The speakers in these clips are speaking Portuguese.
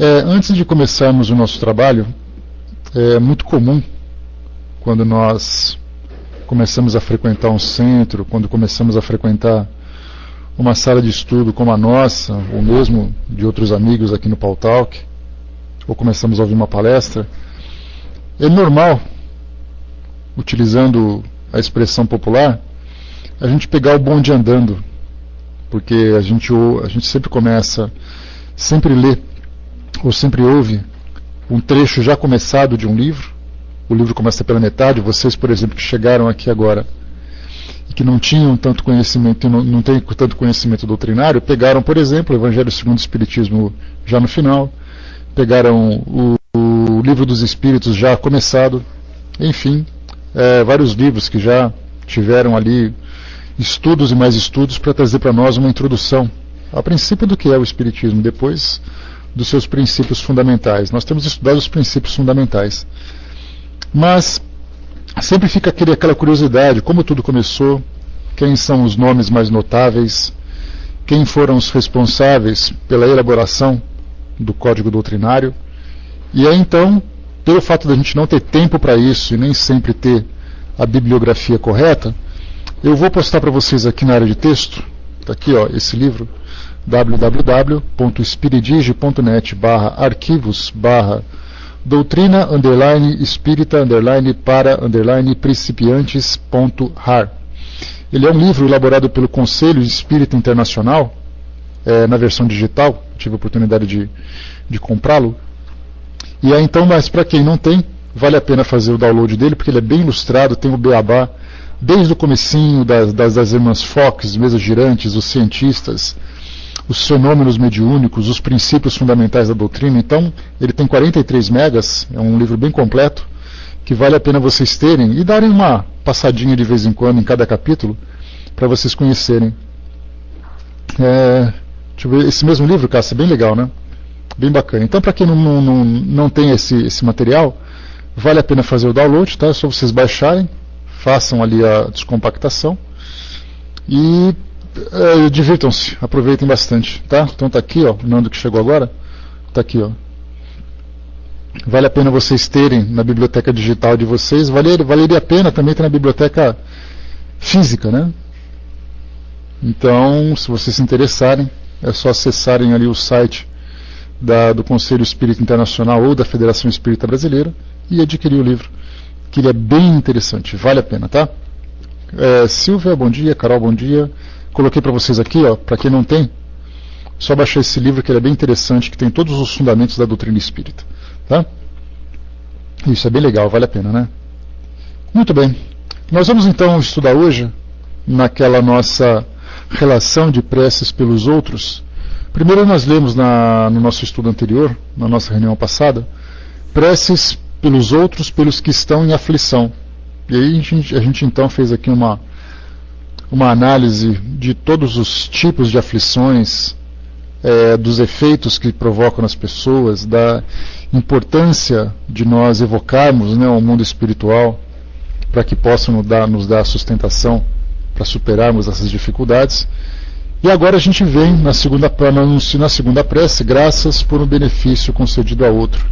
Antes de começarmos o nosso trabalho, é muito comum, quando nós começamos a frequentar um centro, quando começamos a frequentar uma sala de estudo como a nossa, ou mesmo de outros amigos aqui no Paul Talk, ou começamos a ouvir uma palestra, é normal, utilizando a expressão popular, a gente pegar o bonde andando, porque a gente sempre começa, sempre lê, ou sempre ouve um trecho já começado de um livro. O livro começa pela metade. Vocês, por exemplo, que chegaram aqui agora e que não tinham tanto conhecimento, não têm tanto conhecimento doutrinário, pegaram, por exemplo, o Evangelho segundo o Espiritismo já no final, pegaram o Livro dos Espíritos já começado, enfim, vários livros que já tiveram ali estudos e mais estudos para trazer para nós uma introdução a princípio do que é o Espiritismo, depois dos seus princípios fundamentais. Nós temos estudado os princípios fundamentais. Mas sempre fica aquela curiosidade, como tudo começou, quem são os nomes mais notáveis, quem foram os responsáveis pela elaboração do Código Doutrinário. E aí então, pelo fato de a gente não ter tempo para isso e nem sempre ter a bibliografia correta, eu vou postar para vocês aqui na área de texto, está aqui ó, esse livro, www.espiridige.net/arquivos/doutrina_espírita_para_principiantes.rar. Ele é um livro elaborado pelo Conselho Espírita Internacional, na versão digital, tive a oportunidade de comprá-lo. E aí então, mas para quem não tem, vale a pena fazer o download dele, porque ele é bem ilustrado, tem o beabá, desde o comecinho das irmãs Fox, mesas girantes, os cientistas, os fenômenos mediúnicos, os princípios fundamentais da doutrina. Então, ele tem 43 megas, é um livro bem completo, que vale a pena vocês terem e darem uma passadinha de vez em quando em cada capítulo, para vocês conhecerem. Deixa eu ver, esse mesmo livro, Cássia, é bem legal, né? Bem bacana. Então, para quem não tem esse material, vale a pena fazer o download, tá? É só vocês baixarem, façam ali a descompactação e divirtam-se, aproveitem bastante, tá? Então tá aqui, ó, o Nando que chegou agora, tá aqui, ó. Vale a pena vocês terem na biblioteca digital de vocês, valeria a pena também ter na biblioteca física, né? Então, se vocês se interessarem, é só acessarem ali o site do Conselho Espírita Internacional ou da Federação Espírita Brasileira e adquirir o livro, que ele é bem interessante, vale a pena, tá? Silvia, bom dia, Carol, bom dia. Coloquei para vocês aqui, ó, para quem não tem, só baixar esse livro que ele é bem interessante, que tem todos os fundamentos da doutrina espírita, tá? Isso é bem legal, vale a pena, né? Muito bem. Nós vamos então estudar hoje, naquela nossa relação de preces pelos outros. Primeiro nós lemos no nosso estudo anterior, na nossa reunião passada, preces pelos outros, pelos que estão em aflição. E aí a gente então fez aqui uma análise de todos os tipos de aflições, dos efeitos que provocam nas pessoas, da importância de nós evocarmos, né, o mundo espiritual para que possa nos dar sustentação para superarmos essas dificuldades. E agora a gente vem na segunda prece, graças por um benefício concedido a outro.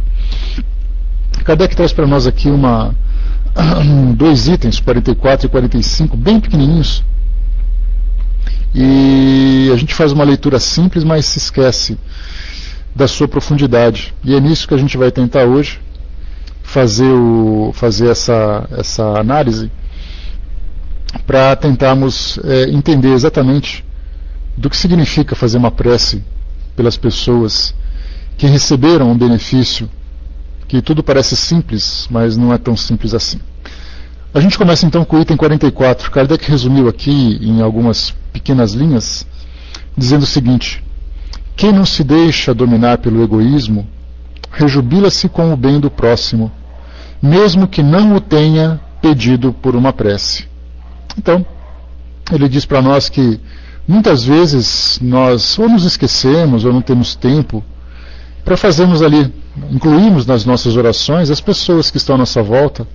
Kardec traz para nós aqui dois itens, 44 e 45, bem pequenininhos. E a gente faz uma leitura simples, mas se esquece da sua profundidade. E é nisso que a gente vai tentar hoje fazer essa análise, para tentarmos entender exatamente do que significa fazer uma prece pelas pessoas que receberam um benefício, que tudo parece simples, mas não é tão simples assim. A gente começa então com o item 44. Kardec resumiu aqui em algumas pequenas linhas, dizendo o seguinte: quem não se deixa dominar pelo egoísmo, rejubila-se com o bem do próximo, mesmo que não o tenha pedido por uma prece. Então, ele diz para nós que muitas vezes nós ou nos esquecemos ou não temos tempo para fazermos ali, incluímos nas nossas orações as pessoas que estão à nossa volta,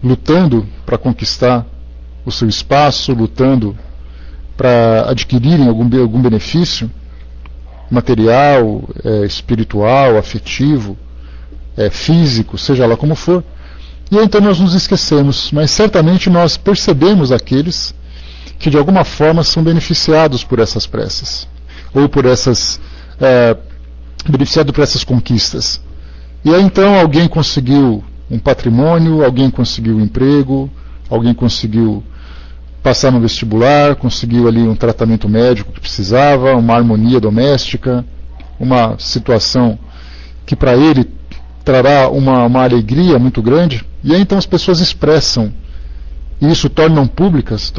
lutando para conquistar o seu espaço, lutando para adquirirem algum benefício, material, espiritual, afetivo, físico, seja lá como for. E aí, então nós nos esquecemos, mas certamente nós percebemos aqueles que de alguma forma são beneficiados por essas preces, ou por essas beneficiado por essas conquistas. E aí então alguém conseguiu um patrimônio, alguém conseguiu um emprego, alguém conseguiu passar no vestibular, conseguiu ali um tratamento médico que precisava, uma harmonia doméstica, uma situação que para ele trará uma alegria muito grande. E aí então as pessoas expressam, e isso tornam públicos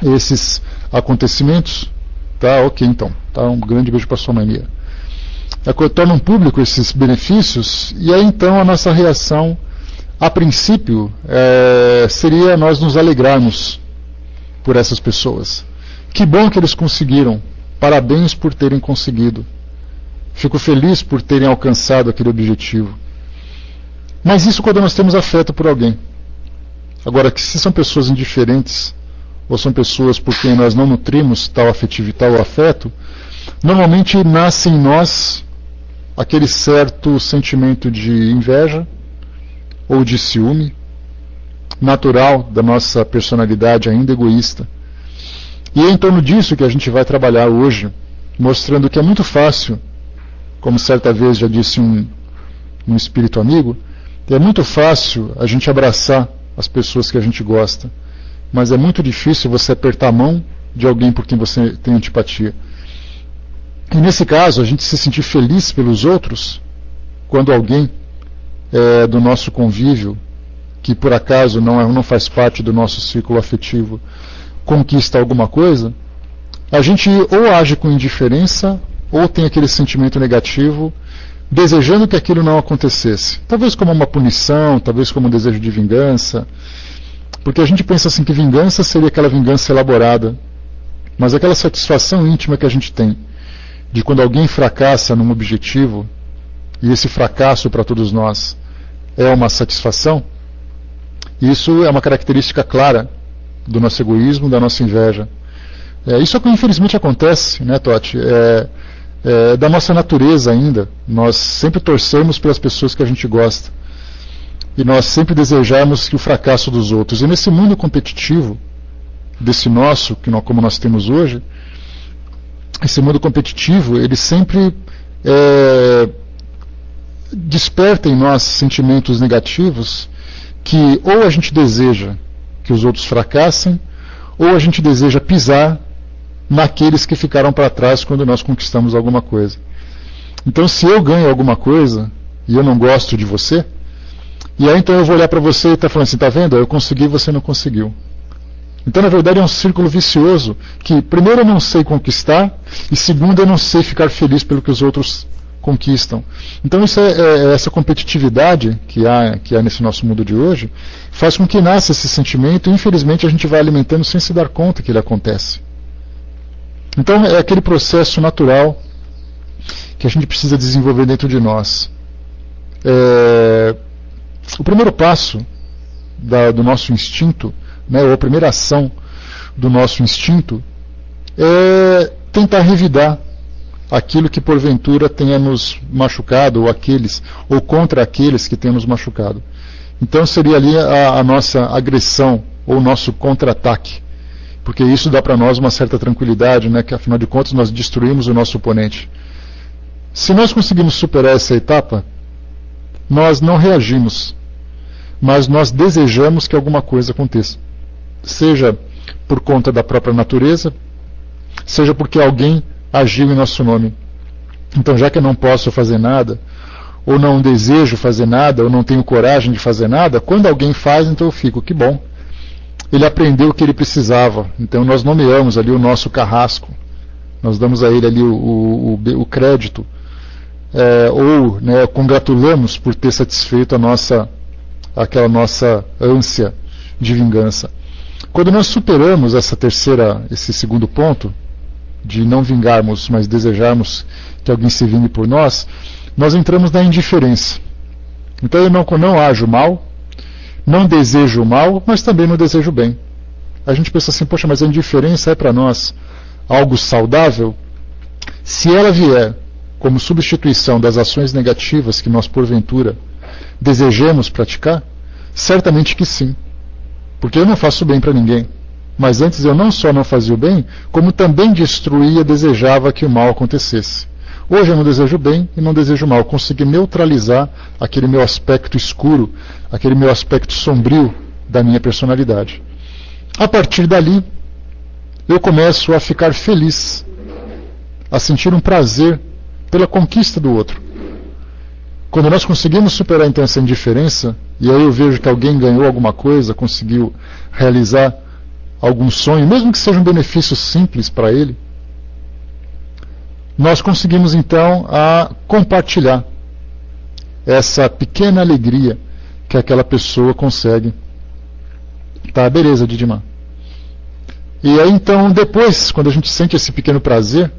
esses acontecimentos. Tá, ok, então. Tá, um grande beijo para sua mania. Tornam público esses benefícios, e aí então a nossa reação, a princípio, seria nós nos alegrarmos por essas pessoas. Que bom que eles conseguiram. Parabéns por terem conseguido. Fico feliz por terem alcançado aquele objetivo. Mas isso quando nós temos afeto por alguém. Agora, que se são pessoas indiferentes, ou são pessoas por quem nós não nutrimos tal afeto, normalmente nasce em nós aquele certo sentimento de inveja ou de ciúme, natural da nossa personalidade ainda egoísta. E é em torno disso que a gente vai trabalhar hoje, mostrando que é muito fácil, como certa vez já disse um espírito amigo, é muito fácil a gente abraçar as pessoas que a gente gosta, mas é muito difícil você apertar a mão de alguém por quem você tem antipatia. E nesse caso, a gente se sentir feliz pelos outros, quando alguém do nosso convívio, que por acaso não faz parte do nosso círculo afetivo, conquista alguma coisa, a gente ou age com indiferença, ou tem aquele sentimento negativo, desejando que aquilo não acontecesse. Talvez como uma punição, talvez como um desejo de vingança, porque a gente pensa assim que vingança seria aquela vingança elaborada, mas aquela satisfação íntima que a gente tem de quando alguém fracassa num objetivo, e esse fracasso para todos nós é uma satisfação, isso é uma característica clara do nosso egoísmo, da nossa inveja. Isso é o que infelizmente acontece, né, Totti? Da nossa natureza ainda. Nós sempre torcemos pelas pessoas que a gente gosta. E nós sempre desejamos que o fracasso dos outros. E nesse mundo competitivo, desse nosso, como nós temos hoje, esse mundo competitivo, ele sempre desperta em nós sentimentos negativos que ou a gente deseja que os outros fracassem, ou a gente deseja pisar naqueles que ficaram para trás quando nós conquistamos alguma coisa. Então, se eu ganho alguma coisa e eu não gosto de você, e aí então eu vou olhar para você e estar falando assim, tá vendo? Eu consegui, você não conseguiu. Então, na verdade, é um círculo vicioso que, primeiro, eu não sei conquistar, e segundo, eu não sei ficar feliz pelo que os outros conquistam. Então, essa competitividade que há nesse nosso mundo de hoje faz com que nasça esse sentimento, e infelizmente a gente vai alimentando sem se dar conta que ele acontece. Então, é aquele processo natural que a gente precisa desenvolver dentro de nós. O primeiro passo do nosso instinto, né, ou a primeira ação do nosso instinto, é tentar revidar aquilo que porventura tenha nos machucado, ou contra aqueles que tenham nos machucado. Então seria ali a nossa agressão, ou o nosso contra-ataque, porque isso dá para nós uma certa tranquilidade, né, que afinal de contas nós destruímos o nosso oponente. Se nós conseguimos superar essa etapa, nós não reagimos, mas nós desejamos que alguma coisa aconteça. Seja por conta da própria natureza, seja porque alguém agiu em nosso nome. Então, já que eu não posso fazer nada, ou não desejo fazer nada, ou não tenho coragem de fazer nada, quando alguém faz, então eu fico, que bom. Ele aprendeu o que ele precisava. Então nós nomeamos ali o nosso carrasco. Nós damos a ele ali o crédito. Ou, né, congratulamos por ter satisfeito aquela nossa ânsia de vingança. Quando nós superamos esse segundo ponto, de não vingarmos, mas desejarmos que alguém se vingue por nós, nós entramos na indiferença. Então eu não ajo mal, não desejo o mal, mas também não desejo o bem. A gente pensa assim, poxa, mas a indiferença é para nós algo saudável? se ela vier como substituição das ações negativas que nós, porventura, desejemos praticar, certamente que sim. Porque eu não faço bem para ninguém. Mas antes eu não só não fazia o bem, como também destruía, desejava que o mal acontecesse. Hoje eu não desejo bem e não desejo mal. Eu consegui neutralizar aquele meu aspecto escuro, aquele meu aspecto sombrio da minha personalidade. A partir dali, eu começo a ficar feliz, a sentir um prazer pela conquista do outro. Quando nós conseguimos superar então essa indiferença, e aí eu vejo que alguém ganhou alguma coisa, conseguiu realizar algum sonho, mesmo que seja um benefício simples para ele, nós conseguimos então a compartilhar essa pequena alegria que aquela pessoa consegue. Tá, beleza, Didimar. E aí então, depois, quando a gente sente esse pequeno prazer,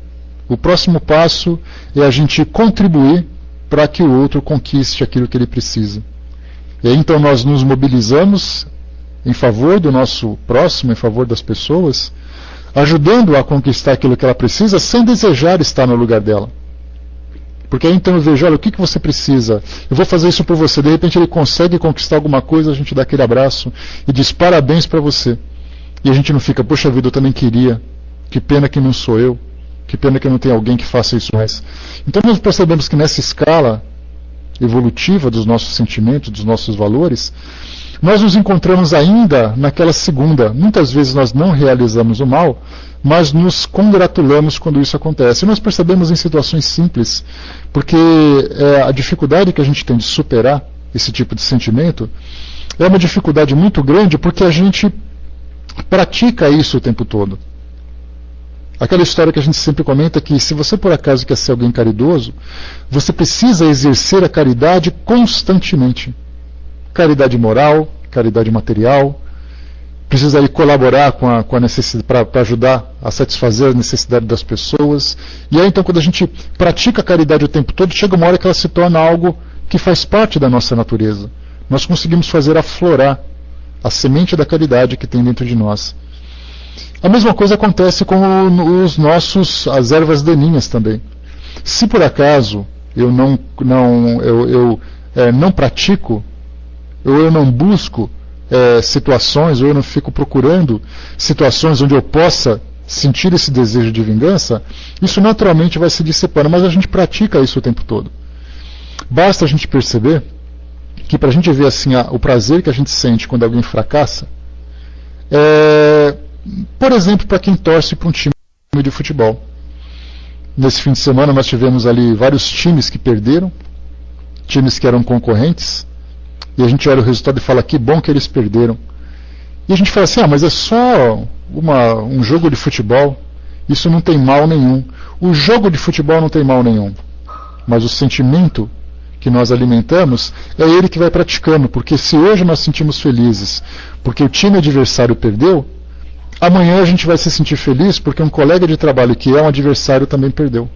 o próximo passo é a gente contribuir para que o outro conquiste aquilo que ele precisa. E aí então nós nos mobilizamos em favor do nosso próximo, em favor das pessoas, ajudando a conquistar aquilo que ela precisa, sem desejar estar no lugar dela. Porque aí então eu vejo, olha, o que você precisa? Eu vou fazer isso por você. De repente ele consegue conquistar alguma coisa, a gente dá aquele abraço e diz parabéns para você. E a gente não fica, poxa vida, eu também queria. Que pena que não sou eu. Que pena que não tem alguém que faça isso mais. Então nós percebemos que nessa escala evolutiva dos nossos sentimentos, dos nossos valores, nós nos encontramos ainda naquela segunda. Muitas vezes nós não realizamos o mal, mas nos congratulamos quando isso acontece. E nós percebemos em situações simples, porque a dificuldade que a gente tem de superar esse tipo de sentimento é uma dificuldade muito grande, porque a gente pratica isso o tempo todo. Aquela história que a gente sempre comenta que se você por acaso quer ser alguém caridoso, você precisa exercer a caridade constantemente. Caridade moral, caridade material, precisa ali colaborar com a necessidade para ajudar a satisfazer a necessidade das pessoas. E aí então quando a gente pratica a caridade o tempo todo, chega uma hora que ela se torna algo que faz parte da nossa natureza. Nós conseguimos fazer aflorar a semente da caridade que tem dentro de nós. A mesma coisa acontece com as ervas daninhas também. Se por acaso eu não pratico, ou eu não busco situações, ou eu não fico procurando situações onde eu possa sentir esse desejo de vingança, isso naturalmente vai se dissipando, mas a gente pratica isso o tempo todo. Basta a gente perceber que para a gente ver assim o prazer que a gente sente quando alguém fracassa, por exemplo, para quem torce para um time de futebol. Nesse fim de semana nós tivemos ali vários times que perderam, times que eram concorrentes, e a gente olha o resultado e fala, que bom que eles perderam. E a gente fala assim, mas é só um jogo de futebol, isso não tem mal nenhum. O jogo de futebol não tem mal nenhum, mas o sentimento que nós alimentamos é ele que vai praticando, porque se hoje nós sentimos felizes porque o time adversário perdeu, amanhã a gente vai se sentir feliz porque um colega de trabalho que é um adversário também perdeu.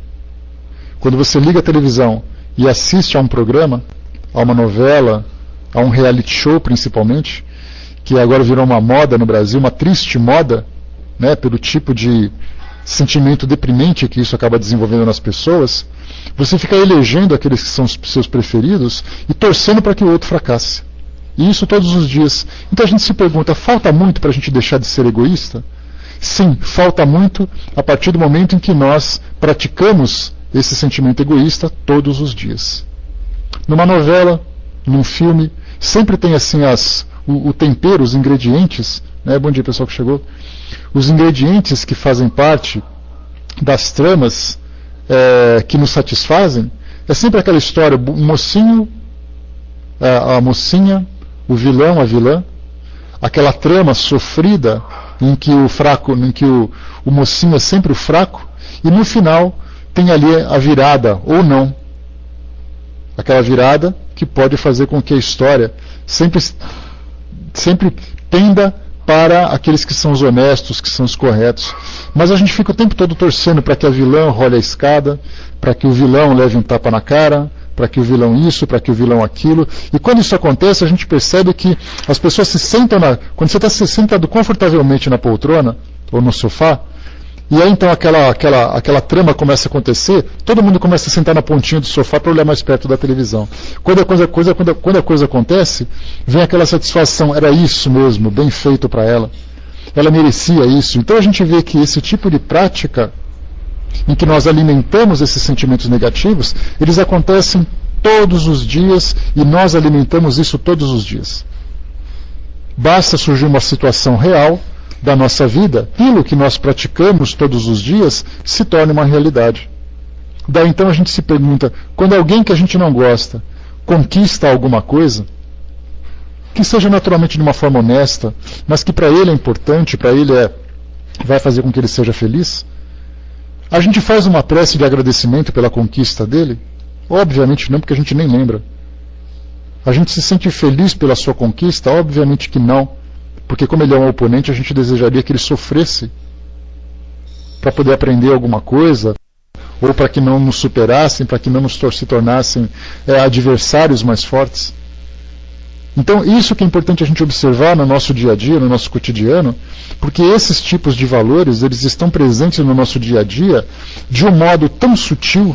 Quando você liga a televisão e assiste a um programa, a uma novela, a um reality show principalmente, que agora virou uma moda no Brasil, uma triste moda, né, pelo tipo de sentimento deprimente que isso acaba desenvolvendo nas pessoas, você fica elegendo aqueles que são os seus preferidos e torcendo para que o outro fracasse. E isso todos os dias. Então a gente se pergunta, falta muito para a gente deixar de ser egoísta? Sim, falta muito a partir do momento em que nós praticamos esse sentimento egoísta todos os dias. Numa novela, num filme, sempre tem assim o tempero, os ingredientes, né? Bom dia pessoal que chegou. Os ingredientes que fazem parte das tramas que nos satisfazem, é sempre aquela história, o mocinho, a mocinha, o vilão, a vilã, aquela trama sofrida em que o mocinho é sempre o fraco, e no final tem ali a virada, ou não. Aquela virada que pode fazer com que a história sempre tenda para aqueles que são os honestos, que são os corretos. Mas a gente fica o tempo todo torcendo para que a vilã role a escada, para que o vilão leve um tapa na cara, para que o vilão isso, para que o vilão aquilo. E quando isso acontece, a gente percebe que as pessoas se sentam quando você está se sentado confortavelmente na poltrona ou no sofá, E aí então aquela trama começa a acontecer, todo mundo começa a sentar na pontinha do sofá para olhar mais perto da televisão. Quando a coisa acontece, vem aquela satisfação, era isso mesmo, bem feito para ela. Ela merecia isso. Então a gente vê que esse tipo de prática, em que nós alimentamos esses sentimentos negativos, eles acontecem todos os dias e nós alimentamos isso todos os dias. Basta surgir uma situação real da nossa vida, aquilo que nós praticamos todos os dias se torna uma realidade. Daí então a gente se pergunta, quando alguém que a gente não gosta conquista alguma coisa, que seja naturalmente de uma forma honesta, mas que para ele é importante, para ele vai fazer com que ele seja feliz, a gente faz uma prece de agradecimento pela conquista dele? Obviamente não, porque a gente nem lembra. A gente se sente feliz pela sua conquista? Obviamente que não. Porque como ele é um oponente, a gente desejaria que ele sofresse para poder aprender alguma coisa, ou para que não nos superassem, para que não se tornassem adversários mais fortes. Então isso que é importante a gente observar no nosso dia a dia, no nosso cotidiano, porque esses tipos de valores, eles estão presentes no nosso dia a dia de um modo tão sutil,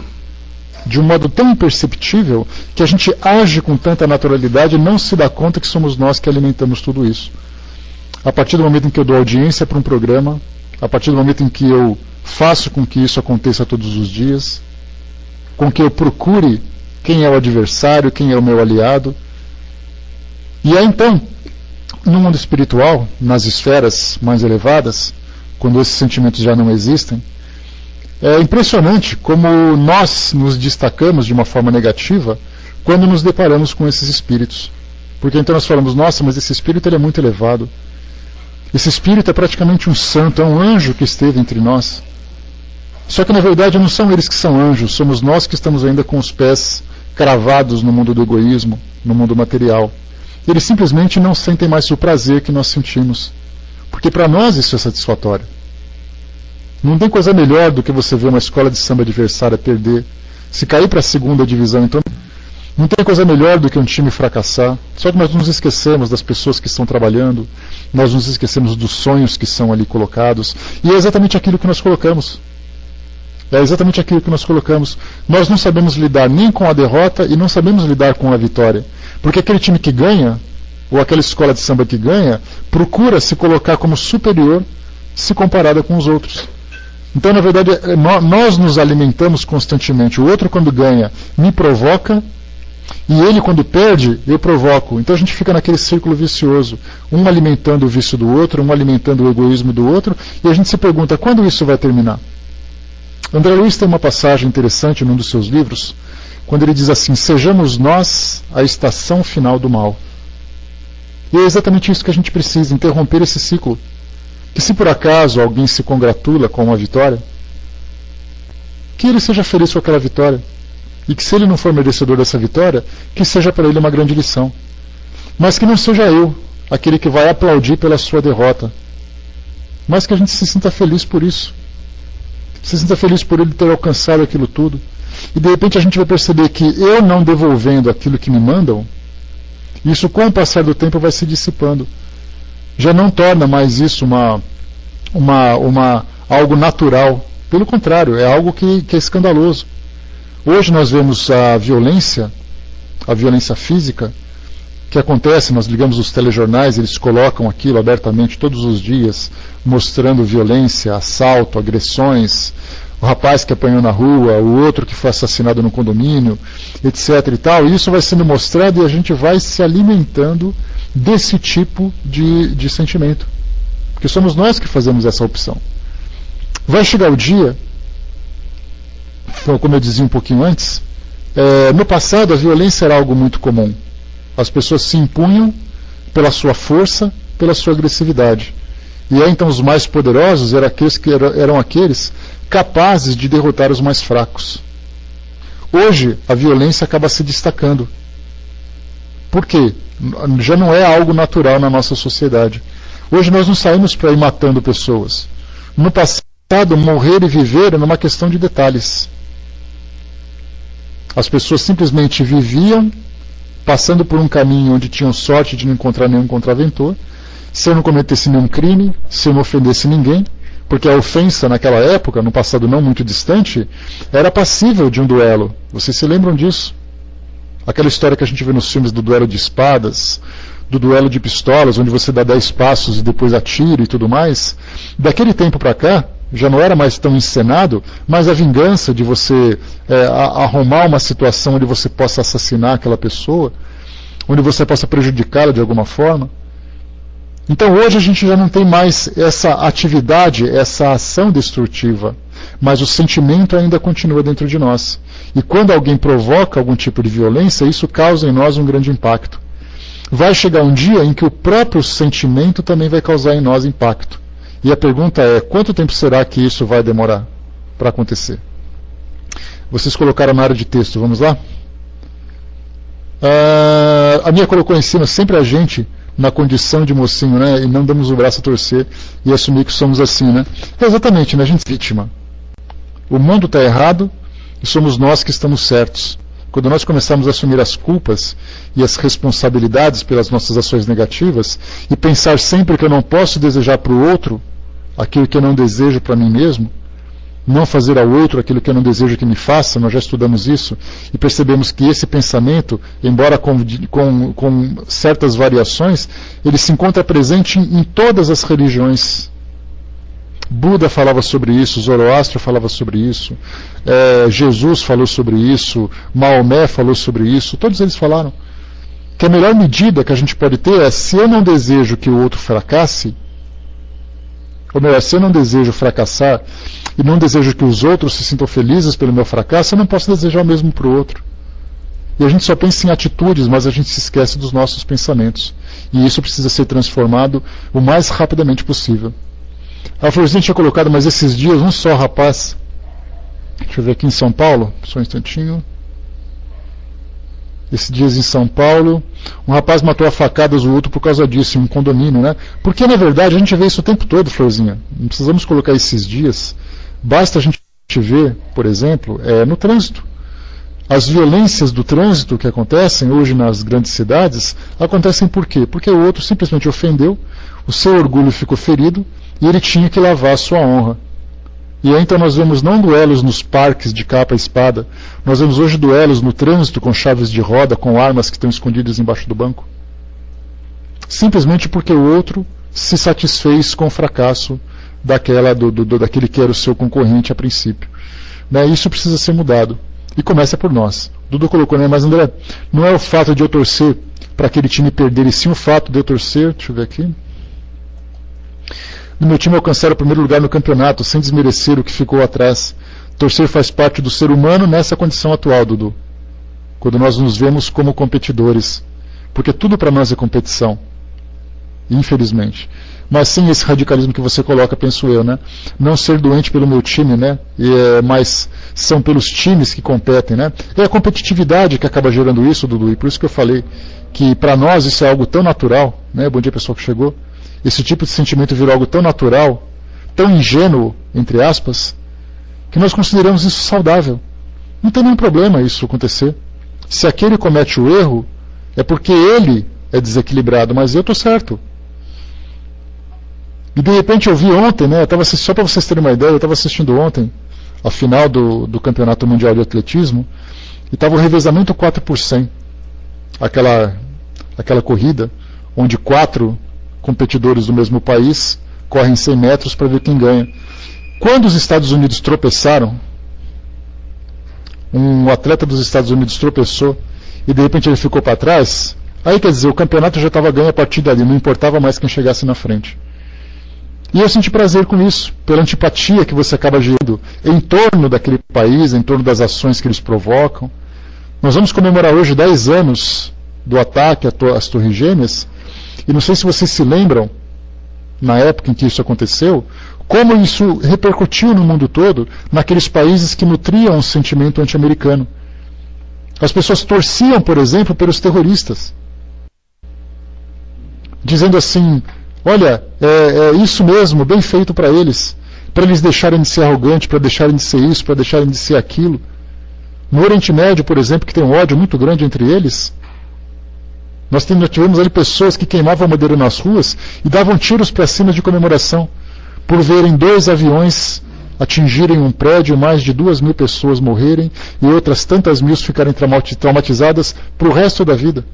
de um modo tão imperceptível, que a gente age com tanta naturalidade e não se dá conta que somos nós que alimentamos tudo isso. A partir do momento em que eu dou audiência para um programa, a partir do momento em que eu faço com que isso aconteça todos os dias, com que eu procure quem é o adversário, quem é o meu aliado. E aí então, no mundo espiritual, nas esferas mais elevadas, quando esses sentimentos já não existem, é impressionante como nós nos destacamos de uma forma negativa quando nos deparamos com esses espíritos. Porque então nós falamos, nossa, mas esse espírito ele é muito elevado. Esse espírito é praticamente um santo, é um anjo que esteve entre nós. Só que na verdade não são eles que são anjos, somos nós que estamos ainda com os pés cravados no mundo do egoísmo, no mundo material. Eles simplesmente não sentem mais o prazer que nós sentimos. Porque para nós isso é satisfatório. Não tem coisa melhor do que você ver uma escola de samba adversária perder. Se cair para a segunda divisão, então não tem coisa melhor do que um time fracassar. Só que nós nos esquecemos das pessoas que estão trabalhando, nós nos esquecemos dos sonhos que são ali colocados, e é exatamente aquilo que nós colocamos. É exatamente aquilo que nós colocamos. Nós não sabemos lidar nem com a derrota e não sabemos lidar com a vitória. Porque aquele time que ganha, ou aquela escola de samba que ganha, procura se colocar como superior se comparada com os outros. Então, na verdade, nós nos alimentamos constantemente. O outro, quando ganha, me provoca, e ele, quando perde, eu provoco. Então a gente fica naquele círculo vicioso, um alimentando o vício do outro, um alimentando o egoísmo do outro, e a gente se pergunta, quando isso vai terminar? André Luiz tem uma passagem interessante num dos seus livros, quando ele diz assim, sejamos nós a estação final do mal. E é exatamente isso que a gente precisa, interromper esse ciclo. Que se por acaso alguém se congratula com uma vitória, que ele seja feliz com aquela vitória. E que se ele não for merecedor dessa vitória, que seja para ele uma grande lição. Mas que não seja eu, aquele que vai aplaudir pela sua derrota. Mas que a gente se sinta feliz por isso. Se sinta feliz por ele ter alcançado aquilo tudo. E de repente a gente vai perceber que eu não devolvendo aquilo que me mandam, isso com o passar do tempo vai se dissipando. Já não torna mais isso algo natural. Pelo contrário, é algo que é escandaloso. Hoje nós vemos a violência física, que acontece, nós ligamos os telejornais, eles colocam aquilo abertamente todos os dias, mostrando violência, assalto, agressões, o rapaz que apanhou na rua, o outro que foi assassinado no condomínio, etc. e tal. E isso vai sendo mostrado e a gente vai se alimentando desse tipo de sentimento. Porque somos nós que fazemos essa opção. Vai chegar o dia, como eu dizia um pouquinho antes, no passado a violência era algo muito comum. As pessoas se impunham pela sua força, pela sua agressividade. E aí então os mais poderosos eram aqueles capazes de derrotar os mais fracos. Hoje a violência acaba se destacando. Por quê? Já não é algo natural na nossa sociedade. Hoje nós não saímos para ir matando pessoas. No passado, morrer e viver era uma questão de detalhes. As pessoas simplesmente viviam passando por um caminho onde tinham sorte de não encontrar nenhum contraventor. Se eu não cometesse nenhum crime, se eu não ofendesse ninguém, Porque a ofensa naquela época, no passado não muito distante, era passível de um duelo. Vocês se lembram disso? Aquela história que a gente vê nos filmes do duelo de espadas, do duelo de pistolas, onde você dá 10 passos e depois atira e tudo mais. Daquele tempo para cá, já não era mais tão encenado, mas a vingança de você arrumar uma situação onde você possa assassinar aquela pessoa, onde você possa prejudicá-la de alguma forma. Então hoje a gente já não tem mais essa atividade, essa ação destrutiva, mas o sentimento ainda continua dentro de nós. E quando alguém provoca algum tipo de violência, isso causa em nós um grande impacto. Vai chegar um dia em que o próprio sentimento também vai causar em nós impacto. E a pergunta é, quanto tempo será que isso vai demorar para acontecer? Vocês colocaram na área de texto, vamos lá? A minha colocou em cima sempre a gente na condição de mocinho, né? E não damos o braço a torcer e assumir que somos assim, né? Exatamente, né? A gente é vítima. O mundo está errado e somos nós que estamos certos. Quando nós começamos a assumir as culpas e as responsabilidades pelas nossas ações negativas e pensar sempre que eu não posso desejar para o outro aquilo que eu não desejo para mim mesmo, não fazer ao outro aquilo que eu não desejo que me faça, nós já estudamos isso e percebemos que esse pensamento, embora com certas variações, ele se encontra presente em todas as religiões. Buda falava sobre isso, Zoroastro falava sobre isso, Jesus falou sobre isso, Maomé falou sobre isso, todos eles falaram que a melhor medida que a gente pode ter é, se eu não desejo que o outro fracasse, ou melhor, se eu não desejo fracassar e não desejo que os outros se sintam felizes pelo meu fracasso, eu não posso desejar o mesmo para o outro. E a gente só pensa em atitudes, mas a gente se esquece dos nossos pensamentos. E isso precisa ser transformado o mais rapidamente possível. A Florzinha tinha colocado, mas esses dias, um só rapaz, deixa eu ver aqui em São Paulo, só um instantinho. Esses dias em São Paulo, um rapaz matou a facadas o outro por causa disso, em um condomínio, né? Porque, na verdade, a gente vê isso o tempo todo, Florzinha. Não precisamos colocar esses dias. Basta a gente ver, por exemplo, no trânsito. As violências do trânsito que acontecem hoje nas grandes cidades, acontecem por quê? Porque o outro simplesmente ofendeu, o seu orgulho ficou ferido, e ele tinha que lavar a sua honra. E aí então nós vemos não duelos nos parques de capa e espada, nós vemos hoje duelos no trânsito com chaves de roda, com armas que estão escondidas embaixo do banco. Simplesmente porque o outro se satisfez com o fracasso daquele que era o seu concorrente a princípio. Né? Isso precisa ser mudado. E começa por nós. Dudu colocou, né? Mas André, não é o fato de eu torcer para aquele time perder, e sim o fato de eu torcer, deixa eu ver aqui, no meu time alcançar o primeiro lugar no campeonato, sem desmerecer o que ficou atrás. Torcer faz parte do ser humano nessa condição atual, Dudu. Quando nós nos vemos como competidores. Porque tudo para nós é competição. Infelizmente. Mas sem esse radicalismo que você coloca, penso eu, né? Não ser doente pelo meu time, né? Mas são pelos times que competem, né? É a competitividade que acaba gerando isso, Dudu. E por isso que eu falei que para nós isso é algo tão natural, né? Bom dia, pessoal que chegou. Esse tipo de sentimento virou algo tão natural, tão ingênuo, entre aspas, que nós consideramos isso saudável. Não tem nenhum problema isso acontecer. Se aquele comete o erro, é porque ele é desequilibrado, mas eu estou certo. E de repente eu vi ontem, né, só para vocês terem uma ideia, eu estava assistindo ontem a final do Campeonato Mundial de Atletismo, e estava o revezamento 4%. Aquela corrida, onde 4 competidores do mesmo país correm 100 metros para ver quem ganha. Quando os Estados Unidos tropeçaram, um atleta dos Estados Unidos tropeçou e de repente ele ficou para trás, aí quer dizer, o campeonato já estava ganho a partir dali, não importava mais quem chegasse na frente. E eu senti prazer com isso, pela antipatia que você acaba gerando em torno daquele país, em torno das ações que eles provocam. Nós vamos comemorar hoje 10 anos do ataque às Torres Gêmeas, e não sei se vocês se lembram, na época em que isso aconteceu, como isso repercutiu no mundo todo, naqueles países que nutriam um sentimento anti-americano. As pessoas torciam, por exemplo, pelos terroristas, dizendo assim, olha, é isso mesmo, bem feito para eles deixarem de ser arrogantes, para deixarem de ser isso, para deixarem de ser aquilo. No Oriente Médio, por exemplo, que tem um ódio muito grande entre eles, nós tivemos ali pessoas que queimavam madeira nas ruas e davam tiros para cima de comemoração. por verem 2 aviões atingirem um prédio e mais de 2.000 pessoas morrerem e outras tantas mil ficarem traumatizadas para o resto da vida.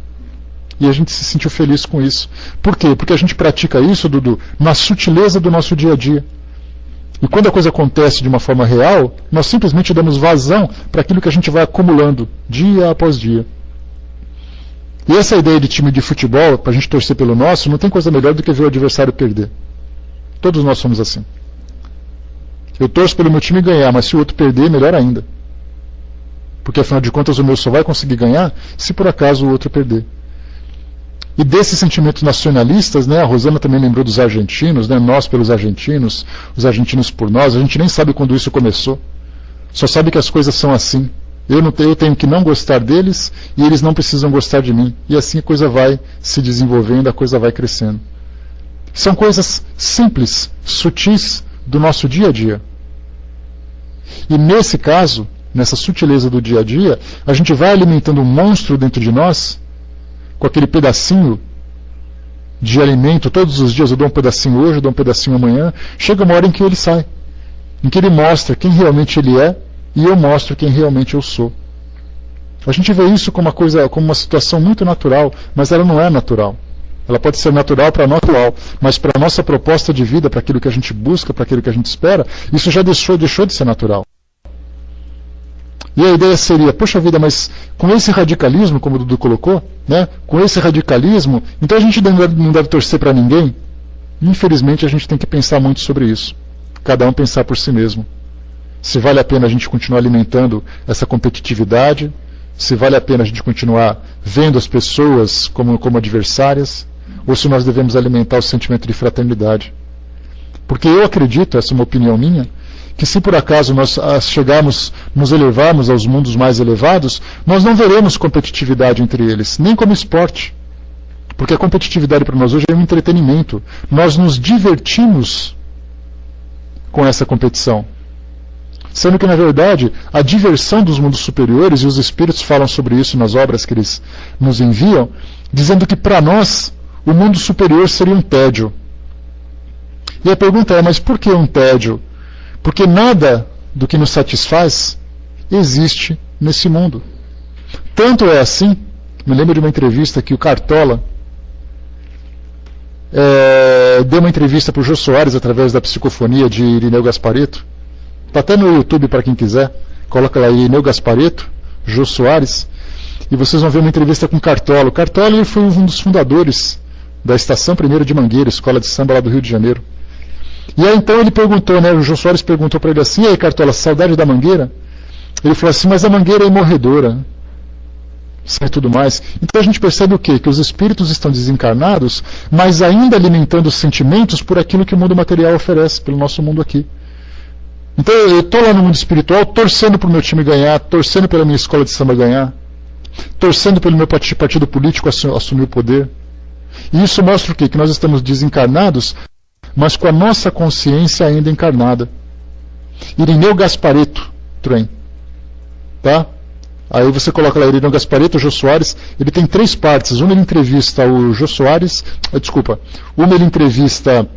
E a gente se sentiu feliz com isso. Por quê? Porque a gente pratica isso, Dudu, na sutileza do nosso dia a dia. E quando a coisa acontece de uma forma real, nós simplesmente damos vazão para aquilo que a gente vai acumulando, dia após dia. E essa ideia de time de futebol, para a gente torcer pelo nosso, não tem coisa melhor do que ver o adversário perder. Todos nós somos assim. Eu torço pelo meu time ganhar, mas se o outro perder, melhor ainda. Porque afinal de contas o meu só vai conseguir ganhar se por acaso o outro perder. E desses sentimentos nacionalistas, né, a Rosana também lembrou dos argentinos, né, nós pelos argentinos, os argentinos por nós, a gente nem sabe quando isso começou. Só sabe que as coisas são assim. Eu tenho que não gostar deles e eles não precisam gostar de mim. E assim a coisa vai se desenvolvendo, a coisa vai crescendo. São coisas simples, sutis do nosso dia a dia. E nesse caso, nessa sutileza do dia a dia, a gente vai alimentando um monstro dentro de nós, com aquele pedacinho de alimento, todos os dias eu dou um pedacinho hoje, eu dou um pedacinho amanhã, chega uma hora em que ele sai, em que ele mostra quem realmente ele é, e eu mostro quem realmente eu sou. A gente vê isso como uma situação muito natural, mas ela não é natural. Ela pode ser natural para nós atual, mas para a nossa proposta de vida, para aquilo que a gente busca, para aquilo que a gente espera, isso já deixou de ser natural. E a ideia seria, poxa vida, mas com esse radicalismo, como o Dudu colocou, né, com esse radicalismo, então a gente não deve torcer para ninguém? Infelizmente a gente tem que pensar muito sobre isso. Cada um pensar por si mesmo. Se vale a pena a gente continuar alimentando essa competitividade, se vale a pena a gente continuar vendo as pessoas como adversárias, ou se nós devemos alimentar o sentimento de fraternidade. Porque eu acredito, essa é uma opinião minha, que se por acaso nós nos elevarmos aos mundos mais elevados, nós não veremos competitividade entre eles, nem como esporte. Porque a competitividade para nós hoje é um entretenimento. Nós nos divertimos com essa competição. Sendo que, na verdade, a diversão dos mundos superiores, e os espíritos falam sobre isso nas obras que eles nos enviam, dizendo que para nós o mundo superior seria um tédio. E a pergunta é, mas por que um tédio? Porque nada do que nos satisfaz existe nesse mundo. Tanto é assim, me lembro de uma entrevista que o Cartola deu uma entrevista para o Jô Soares através da psicofonia de Irineu Gasparetto. Está até no YouTube para quem quiser. Coloca lá Irineu Gasparetto, Jô Soares, e vocês vão ver uma entrevista com o Cartola. O Cartola ele foi um dos fundadores da Estação 1ª de Mangueira, escola de samba lá do Rio de Janeiro. E aí então ele perguntou, né, o Jô Soares perguntou para ele assim, e aí Cartola, saudade da Mangueira? Ele falou assim, mas a Mangueira é morredora, e tudo mais. Então a gente percebe o quê? Que os espíritos estão desencarnados, mas ainda alimentando os sentimentos por aquilo que o mundo material oferece, pelo nosso mundo aqui. Então eu estou lá no mundo espiritual torcendo para o meu time ganhar, torcendo pela minha escola de samba ganhar, torcendo pelo meu partido político assumir o poder. E isso mostra o quê? Que nós estamos desencarnados, mas com a nossa consciência ainda encarnada. Irineu Gasparetto, trem. Tá? Aí você coloca lá Irineu Gasparetto, Jô Soares, ele tem 3 partes. Uma ele entrevista o Jô Soares, uma ele entrevista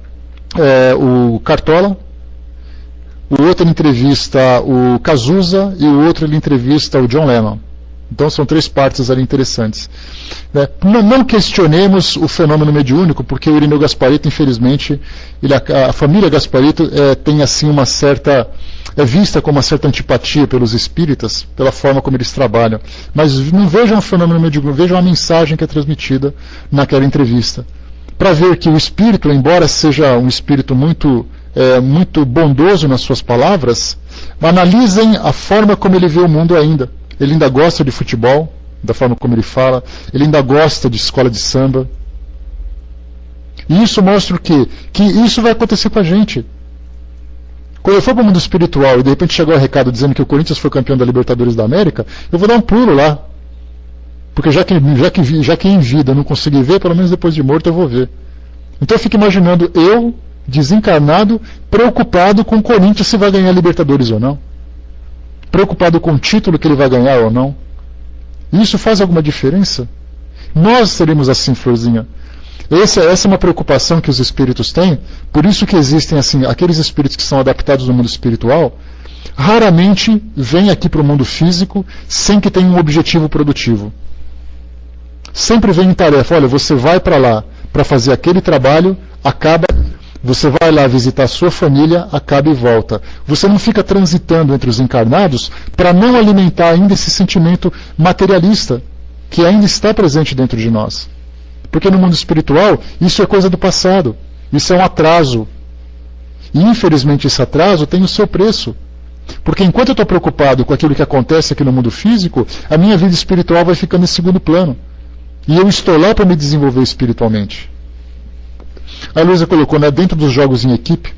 o Cartola, o outro ele entrevista o Cazuza e o outro ele entrevista o John Lennon. Então são 3 partes ali interessantes. Não questionemos o fenômeno mediúnico, porque o Irineu Gasparetto, infelizmente, a família Gasparetto tem assim uma certa... é vista com uma certa antipatia pelos espíritas, pela forma como eles trabalham. Mas não vejam o fenômeno mediúnico, vejam a mensagem que é transmitida naquela entrevista. Para ver que o espírito, embora seja um espírito muito bondoso nas suas palavras, analisem a forma como ele vê o mundo ainda. Ele ainda gosta de futebol, da forma como ele fala, ele ainda gosta de escola de samba. E isso mostra o quê? Que isso vai acontecer com a gente. Quando eu for para o mundo espiritual e de repente chegou o recado dizendo que o Corinthians foi campeão da Libertadores da América, eu vou dar um pulo lá. Porque já que em vida eu não consegui ver, pelo menos depois de morto eu vou ver. Então eu fico imaginando eu, desencarnado, preocupado com o Corinthians se vai ganhar a Libertadores ou não. Preocupado com o título que ele vai ganhar ou não. E isso faz alguma diferença? Nós seremos assim, Florzinha. Essa é uma preocupação que os espíritos têm, por isso que existem assim, aqueles espíritos que são adaptados no mundo espiritual, raramente vêm aqui para o mundo físico sem que tenham um objetivo produtivo. Sempre vem em tarefa, olha, você vai para lá para fazer aquele trabalho, acaba, você vai lá visitar a sua família, acaba e volta. Você não fica transitando entre os encarnados para não alimentar ainda esse sentimento materialista que ainda está presente dentro de nós. Porque no mundo espiritual, isso é coisa do passado. Isso é um atraso. E infelizmente esse atraso tem o seu preço. Porque enquanto eu estou preocupado com aquilo que acontece aqui no mundo físico, a minha vida espiritual vai ficando em segundo plano. E eu estou lá para me desenvolver espiritualmente. A Luísa colocou, né, dentro dos jogos em equipe,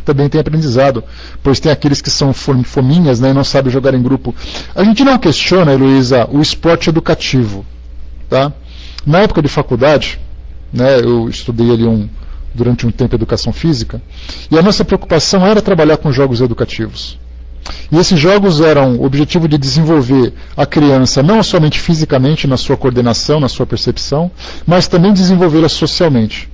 também tem aprendizado, pois tem aqueles que são fominhas, né, e não sabem jogar em grupo. A gente não questiona, Luísa, o esporte educativo. Tá? Na época de faculdade, né, eu estudei ali durante um tempo educação física, e a nossa preocupação era trabalhar com jogos educativos. E esses jogos eram o objetivo de desenvolver a criança não somente fisicamente na sua coordenação, na sua percepção, mas também desenvolvê-la socialmente.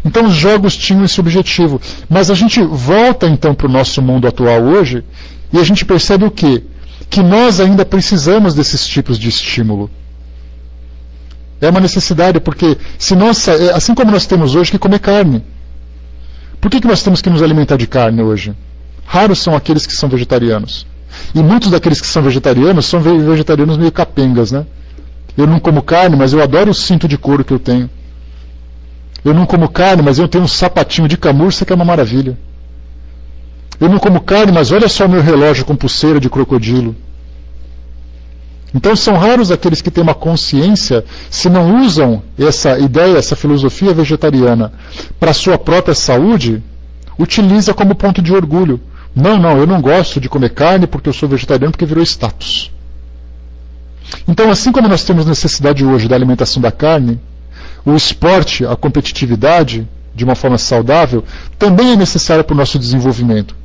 Então os jogos tinham esse objetivo. Mas a gente volta então para o nosso mundo atual hoje e a gente percebe o quê? Que nós ainda precisamos desses tipos de estímulo. É uma necessidade, porque se nós, assim como nós temos hoje que comer carne, por que nós temos que nos alimentar de carne hoje? Raros são aqueles que são vegetarianos. E muitos daqueles que são vegetarianos meio capengas, né? Eu não como carne, mas eu adoro o cinto de couro que eu tenho. Eu não como carne, mas eu tenho um sapatinho de camurça que é uma maravilha. Eu não como carne, mas olha só o meu relógio com pulseira de crocodilo. Então são raros aqueles que têm uma consciência, se não usam essa ideia, essa filosofia vegetariana para a sua própria saúde, utiliza como ponto de orgulho. Não, eu não gosto de comer carne porque eu sou vegetariano, porque virou status. Então, assim como nós temos necessidade hoje da alimentação da carne, o esporte, a competitividade, de uma forma saudável, também é necessária para o nosso desenvolvimento.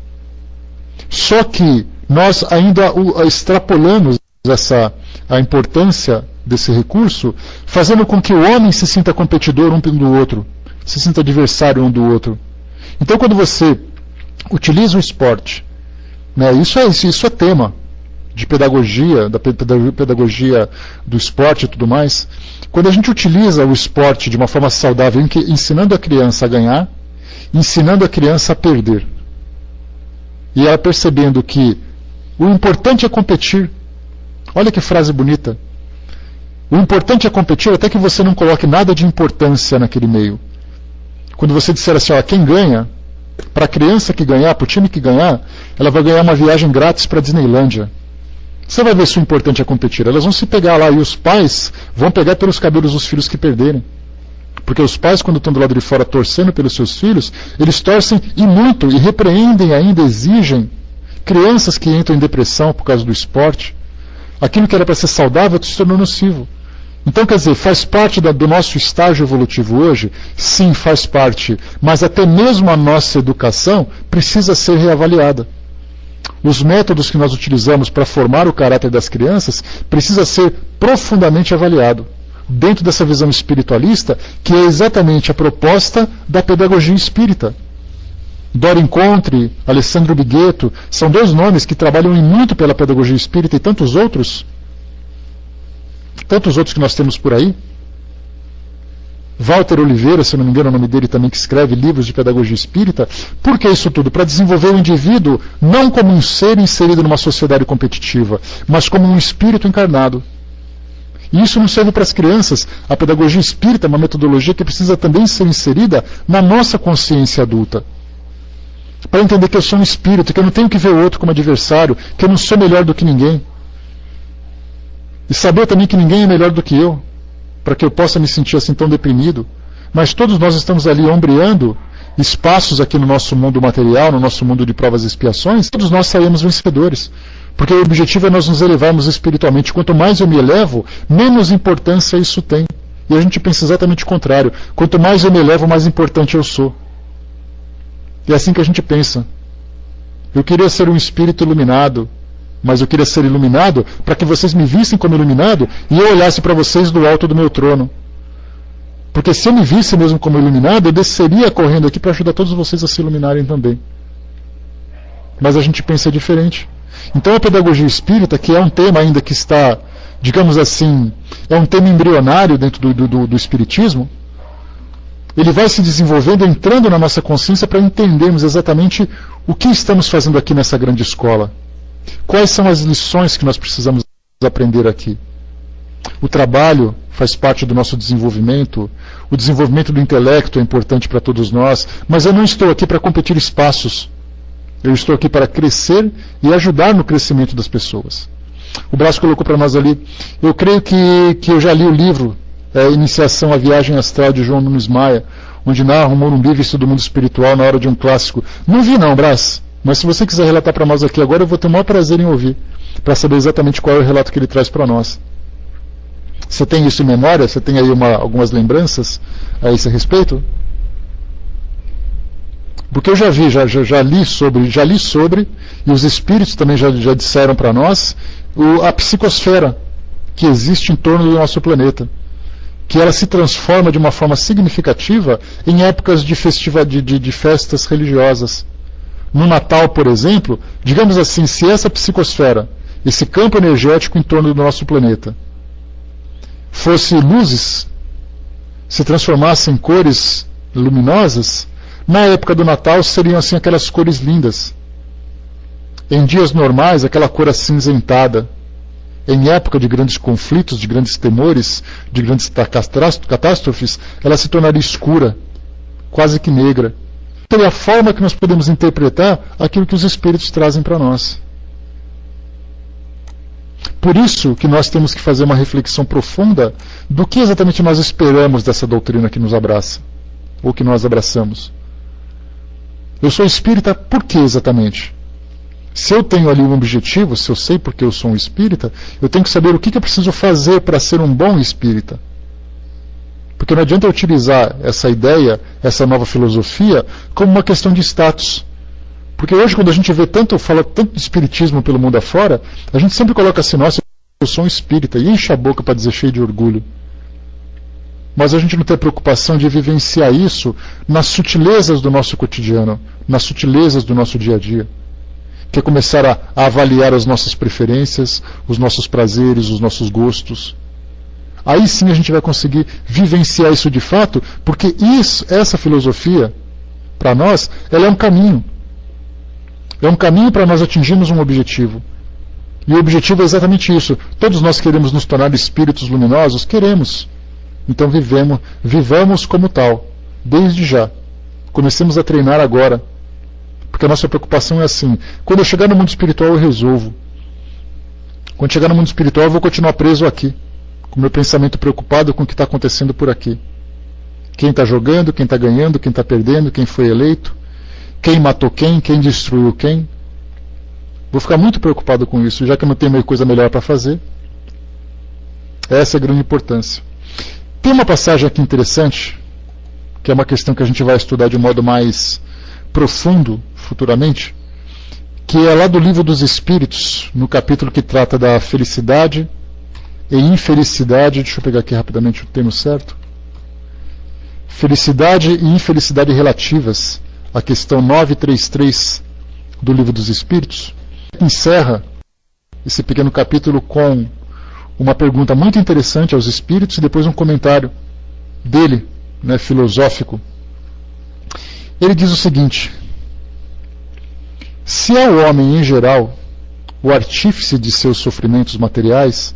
Só que nós ainda extrapolamos a importância desse recurso, fazendo com que o homem se sinta competidor um do outro, se sinta adversário um do outro. Então, quando você utiliza o esporte, né, isso é tema de pedagogia, da pedagogia do esporte e tudo mais. Quando a gente utiliza o esporte de uma forma saudável, ensinando a criança a ganhar, ensinando a criança a perder, e ela percebendo que o importante é competir. Olha que frase bonita. O importante é competir até que você não coloque nada de importância naquele meio. Quando você disser assim, ó, quem ganha, para a criança que ganhar, para o time que ganhar, ela vai ganhar uma viagem grátis para a Disneylândia. Você vai ver se o importante é competir. Elas vão se pegar lá e os pais vão pegar pelos cabelos os filhos que perderem. Porque os pais, quando estão do lado de fora torcendo pelos seus filhos, eles torcem e muito, e repreendem ainda, exigem. Crianças que entram em depressão por causa do esporte. Aquilo que era para ser saudável se tornou nocivo. Então, quer dizer, faz parte do nosso estágio evolutivo hoje? Sim, faz parte. Mas até mesmo a nossa educação precisa ser reavaliada. Os métodos que nós utilizamos para formar o caráter das crianças precisa ser profundamente avaliado. Dentro dessa visão espiritualista, que é exatamente a proposta da pedagogia espírita. Dora Encontre, Alessandro Bighetto, são dois nomes que trabalham muito pela pedagogia espírita e tantos outros que nós temos por aí. Walter Oliveira, se eu não me engano é o nome dele também, que escreve livros de pedagogia espírita. Por que isso tudo? Para desenvolver o indivíduo não como um ser inserido numa sociedade competitiva, mas como um espírito encarnado. E isso não serve para as crianças. A pedagogia espírita é uma metodologia que precisa também ser inserida na nossa consciência adulta. Para entender que eu sou um espírito, que eu não tenho que ver o outro como adversário, que eu não sou melhor do que ninguém. E saber também que ninguém é melhor do que eu, para que eu possa me sentir assim tão deprimido. Mas todos nós estamos ali ombreando espaços aqui no nosso mundo material, no nosso mundo de provas e expiações, todos nós saímos vencedores. Porque o objetivo é nós nos elevarmos espiritualmente. Quanto mais eu me elevo, menos importância isso tem. E a gente pensa exatamente o contrário. Quanto mais eu me elevo, mais importante eu sou. E é assim que a gente pensa. Eu queria ser um espírito iluminado, mas eu queria ser iluminado para que vocês me vissem como iluminado e eu olhasse para vocês do alto do meu trono. Porque se eu me visse mesmo como iluminado, eu desceria correndo aqui para ajudar todos vocês a se iluminarem também. Mas a gente pensa diferente. Então a pedagogia espírita, que é um tema ainda que está, digamos assim, é um tema embrionário dentro do espiritismo, ele vai se desenvolvendo, entrando na nossa consciência para entendermos exatamente o que estamos fazendo aqui nessa grande escola. Quais são as lições que nós precisamos aprender aqui? O trabalho faz parte do nosso desenvolvimento, o desenvolvimento do intelecto é importante para todos nós, mas eu não estou aqui para competir espaços. Eu estou aqui para crescer e ajudar no crescimento das pessoas. O Brás colocou para nós ali, eu creio que eu já li o livro Iniciação à Viagem Astral de João Nunes Maia, onde narra um Morumbi visto do mundo espiritual na hora de um clássico. Não vi não, Brás, mas se você quiser relatar para nós aqui agora, eu vou ter o maior prazer em ouvir, para saber exatamente qual é o relato que ele traz para nós. Você tem isso em memória? Você tem aí algumas lembranças a esse respeito? Porque eu já vi, já li sobre, e os espíritos também já disseram para nós, a psicosfera que existe em torno do nosso planeta, que ela se transforma de uma forma significativa em épocas de festas religiosas. No Natal, por exemplo, digamos assim, se essa psicosfera, esse campo energético em torno do nosso planeta, fosse luzes, se transformasse em cores luminosas, na época do Natal seriam assim aquelas cores lindas. Em dias normais, aquela cor acinzentada. Em época de grandes conflitos, de grandes temores, de grandes catástrofes, ela se tornaria escura, quase que negra. Então é a forma que nós podemos interpretar aquilo que os espíritos trazem para nós. Por isso que nós temos que fazer uma reflexão profunda do que exatamente nós esperamos dessa doutrina que nos abraça, ou que nós abraçamos. Eu sou espírita por que exatamente? Se eu tenho ali um objetivo, se eu sei porque eu sou um espírita, eu tenho que saber o que eu preciso fazer para ser um bom espírita. Porque não adianta eu utilizar essa ideia, essa nova filosofia, como uma questão de status. Porque hoje, quando a gente fala tanto de espiritismo pelo mundo afora, a gente sempre coloca assim, nossa, eu sou um espírita, e enche a boca para dizer cheio de orgulho. Mas a gente não tem a preocupação de vivenciar isso nas sutilezas do nosso cotidiano, nas sutilezas do nosso dia a dia. Que é começar a avaliar as nossas preferências, os nossos prazeres, os nossos gostos. Aí sim a gente vai conseguir vivenciar isso de fato, porque essa filosofia, para nós, ela é um caminho. É um caminho para nós atingirmos um objetivo. E o objetivo é exatamente isso. Todos nós queremos nos tornar espíritos luminosos? Queremos. Então vivamos como tal, desde já. Comecemos a treinar agora. Porque a nossa preocupação é assim, quando eu chegar no mundo espiritual eu resolvo. Quando chegar no mundo espiritual eu vou continuar preso aqui, com o meu pensamento preocupado com o que está acontecendo por aqui. Quem está jogando, quem está ganhando, quem está perdendo, quem foi eleito, quem matou quem destruiu quem. Vou ficar muito preocupado com isso, já que eu não tenho coisa melhor para fazer. Essa é a grande importância. Tem uma passagem aqui interessante, que é uma questão que a gente vai estudar de modo mais profundo futuramente, que é lá do Livro dos Espíritos, no capítulo que trata da felicidade e infelicidade. Deixa eu pegar aqui rapidamente o termo certo. Felicidade e infelicidade relativas, a questão 933 do Livro dos Espíritos. Encerra esse pequeno capítulo com uma pergunta muito interessante aos espíritos e depois um comentário dele, filosófico. Ele diz o seguinte: se é o homem em geral o artífice de seus sofrimentos materiais,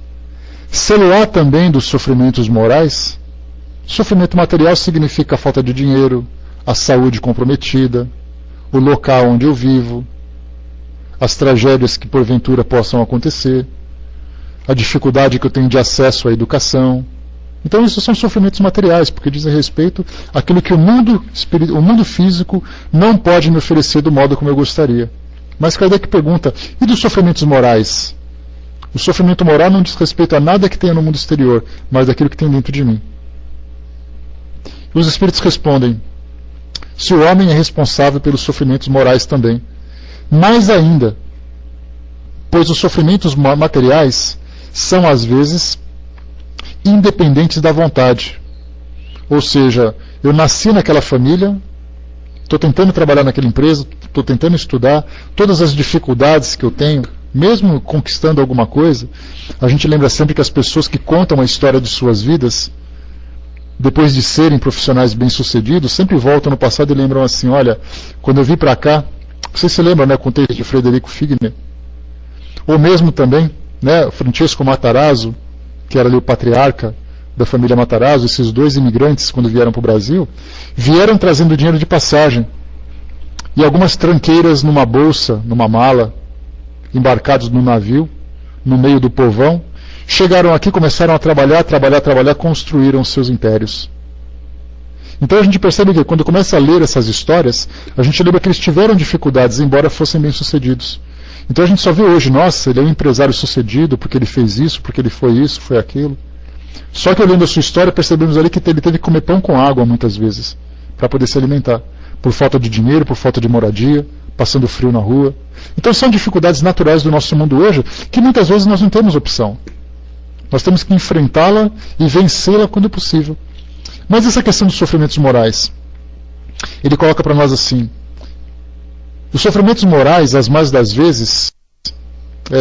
se-lo-á também dos sofrimentos morais? Sofrimento material significa a falta de dinheiro, a saúde comprometida, o local onde eu vivo, as tragédias que porventura possam acontecer, a dificuldade que eu tenho de acesso à educação. Então isso são sofrimentos materiais, porque dizem respeito àquilo que o mundo físico não pode me oferecer do modo como eu gostaria. Mas Kardec pergunta, e dos sofrimentos morais? O sofrimento moral não diz respeito a nada que tenha no mundo exterior, mas daquilo que tem dentro de mim. E os espíritos respondem, se o homem é responsável pelos sofrimentos morais também. Mais ainda, pois os sofrimentos materiais são às vezes independentes da vontade. Ou seja, eu nasci naquela família, estou tentando trabalhar naquela empresa, estou tentando estudar, todas as dificuldades que eu tenho, mesmo conquistando alguma coisa, a gente lembra sempre que as pessoas que contam a história de suas vidas, depois de serem profissionais bem-sucedidos, sempre voltam no passado e lembram assim, olha, quando eu vim para cá, vocês se lembram, né, contei de Frederico Figner, ou mesmo também, né, Francesco Matarazzo, que era ali o patriarca da família Matarazzo, esses dois imigrantes, quando vieram para o Brasil, vieram trazendo dinheiro de passagem e algumas tranqueiras numa bolsa, numa mala, embarcados no navio, no meio do povão, chegaram aqui, começaram a trabalhar, construíram seus impérios. Então a gente percebe que quando começa a ler essas histórias, a gente lembra que eles tiveram dificuldades, embora fossem bem-sucedidos. Então a gente só vê hoje, nossa, ele é um empresário sucedido, porque ele fez isso, porque ele foi isso, foi aquilo. Só que olhando a sua história, percebemos ali que ele teve que comer pão com água muitas vezes, para poder se alimentar. Por falta de dinheiro, por falta de moradia, passando frio na rua. Então são dificuldades naturais do nosso mundo hoje, que muitas vezes nós não temos opção. Nós temos que enfrentá-la e vencê-la quando possível. Mas essa questão dos sofrimentos morais, ele coloca para nós assim, os sofrimentos morais, as mais das vezes,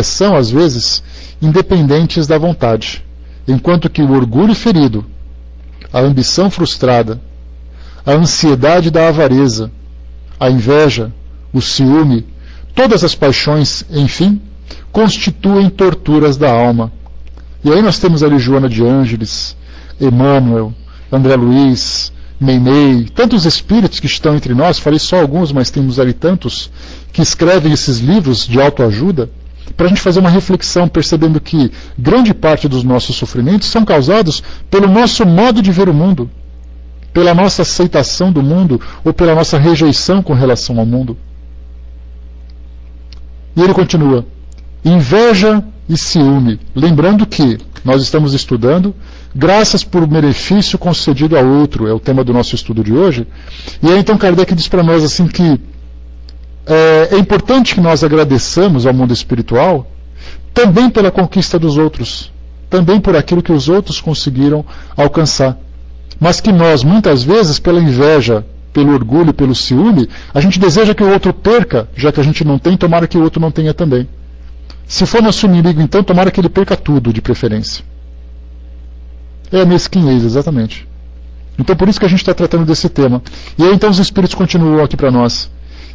são às vezes independentes da vontade. Enquanto que o orgulho ferido, a ambição frustrada, a ansiedade da avareza, a inveja, o ciúme, todas as paixões, enfim, constituem torturas da alma. E aí nós temos ali Joana de Ângeles, Emmanuel, André Luiz, Meimei, tantos espíritos que estão entre nós, falei só alguns, mas temos ali tantos, que escrevem esses livros de autoajuda, para a gente fazer uma reflexão, percebendo que grande parte dos nossos sofrimentos são causados pelo nosso modo de ver o mundo, pela nossa aceitação do mundo, ou pela nossa rejeição com relação ao mundo. E ele continua, inveja e ciúme, lembrando que nós estamos estudando graças por benefício concedido a outro, é o tema do nosso estudo de hoje. E aí então Kardec diz para nós assim que é importante que nós agradeçamos ao mundo espiritual também pela conquista dos outros, também por aquilo que os outros conseguiram alcançar. Mas que nós, muitas vezes, pela inveja, pelo orgulho, pelo ciúme, a gente deseja que o outro perca, já que a gente não tem, tomara que o outro não tenha também. Se for nosso inimigo, então, tomara que ele perca tudo, de preferência. É a mesquinhez, exatamente. Então, por isso que a gente está tratando desse tema. E aí, então, os Espíritos continuam aqui para nós.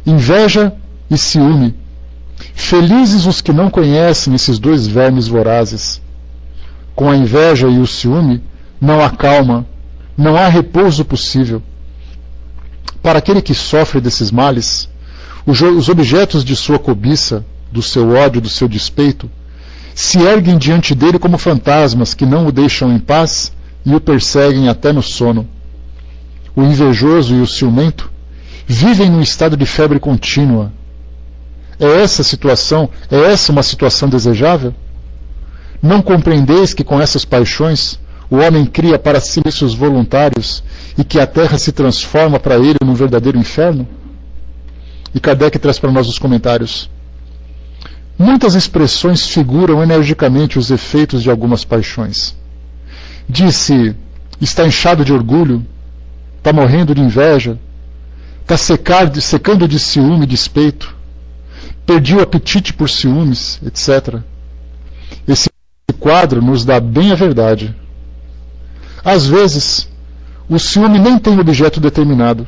Inveja e ciúme. Felizes os que não conhecem esses dois vermes vorazes. Com a inveja e o ciúme, não há calma, não há repouso possível. Para aquele que sofre desses males, os objetos de sua cobiça, do seu ódio, do seu despeito, se erguem diante dele como fantasmas que não o deixam em paz e o perseguem até no sono. O invejoso e o ciumento vivem num estado de febre contínua. É essa uma situação desejável? Não compreendeis que com essas paixões o homem cria para si vícios voluntários e que a terra se transforma para ele num verdadeiro inferno? E Kardec traz para nós os comentários. Muitas expressões figuram energicamente os efeitos de algumas paixões. Disse, está inchado de orgulho, está morrendo de inveja, está secando de ciúme e despeito, perdi o apetite por ciúmes, etc. Esse quadro nos dá bem a verdade. Às vezes, o ciúme nem tem objeto determinado.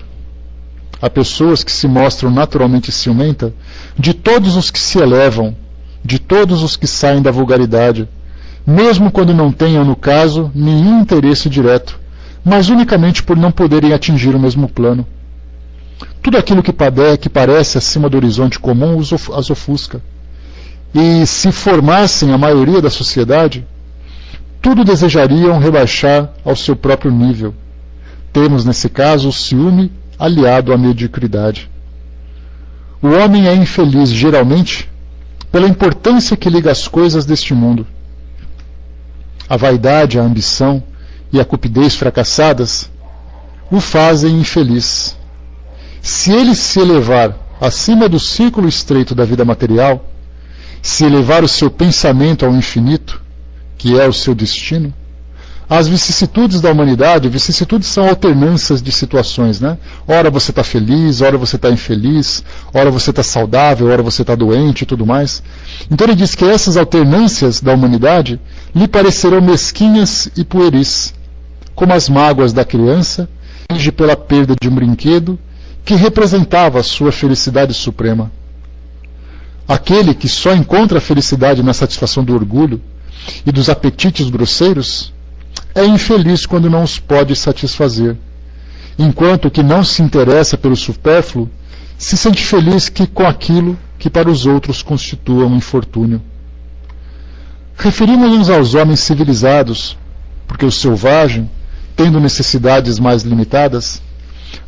Há pessoas que se mostram naturalmente ciumentas de todos os que se elevam, de todos os que saem da vulgaridade, mesmo quando não tenham, no caso, nenhum interesse direto, mas unicamente por não poderem atingir o mesmo plano. Tudo aquilo que parece acima do horizonte comum as ofusca. E se formassem a maioria da sociedade, tudo desejariam rebaixar ao seu próprio nível. Temos, nesse caso, o ciúme aliado à mediocridade. O homem é infeliz, geralmente, pela importância que liga as coisas deste mundo. A vaidade, a ambição e a cupidez fracassadas o fazem infeliz. Se ele se elevar acima do círculo estreito da vida material, se elevar o seu pensamento ao infinito, que é o seu destino, as vicissitudes da humanidade, vicissitudes são alternâncias de situações, né? Ora você está feliz, ora você está infeliz, ora você está saudável, ora você está doente e tudo mais. Então ele diz que essas alternâncias da humanidade lhe parecerão mesquinhas e pueris, como as mágoas da criança, pela perda de um brinquedo que representava a sua felicidade suprema. Aquele que só encontra a felicidade na satisfação do orgulho e dos apetites grosseiros é infeliz quando não os pode satisfazer, enquanto o que não se interessa pelo supérfluo se sente feliz com aquilo que para os outros constitua um infortúnio. Referimos-nos aos homens civilizados, porque o selvagem, tendo necessidades mais limitadas,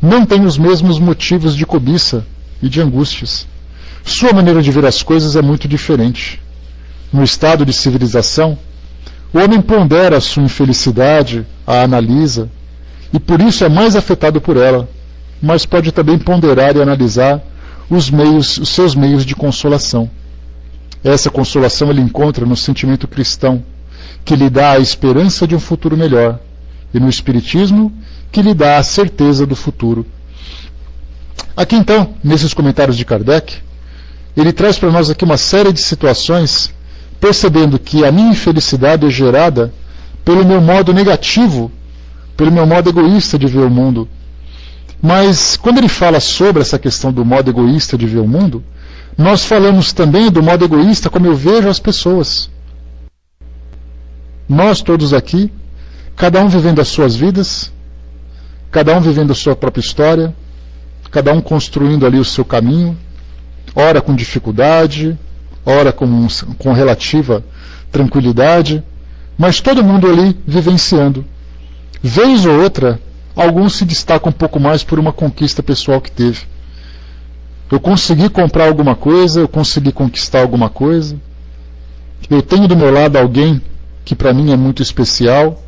não tem os mesmos motivos de cobiça e de angústias. Sua maneira de ver as coisas é muito diferente. No estado de civilização, o homem pondera a sua infelicidade, a analisa, e por isso é mais afetado por ela, mas pode também ponderar e analisar os seus meios de consolação. Essa consolação ele encontra no sentimento cristão, que lhe dá a esperança de um futuro melhor, e no Espiritismo, que lhe dá a certeza do futuro. Aqui então, nesses comentários de Kardec, ele traz para nós aqui uma série de situações, percebendo que a minha infelicidade é gerada pelo meu modo negativo, pelo meu modo egoísta de ver o mundo. Mas quando ele fala sobre essa questão do modo egoísta de ver o mundo, nós falamos também do modo egoísta como eu vejo as pessoas. Nós todos aqui, cada um vivendo as suas vidas, cada um vivendo a sua própria história, cada um construindo ali o seu caminho, ora com dificuldade, ora com relativa tranquilidade, mas todo mundo ali vivenciando. Vez ou outra, alguns se destacam um pouco mais por uma conquista pessoal que teve. Eu consegui comprar alguma coisa, eu consegui conquistar alguma coisa, eu tenho do meu lado alguém que para mim é muito especial,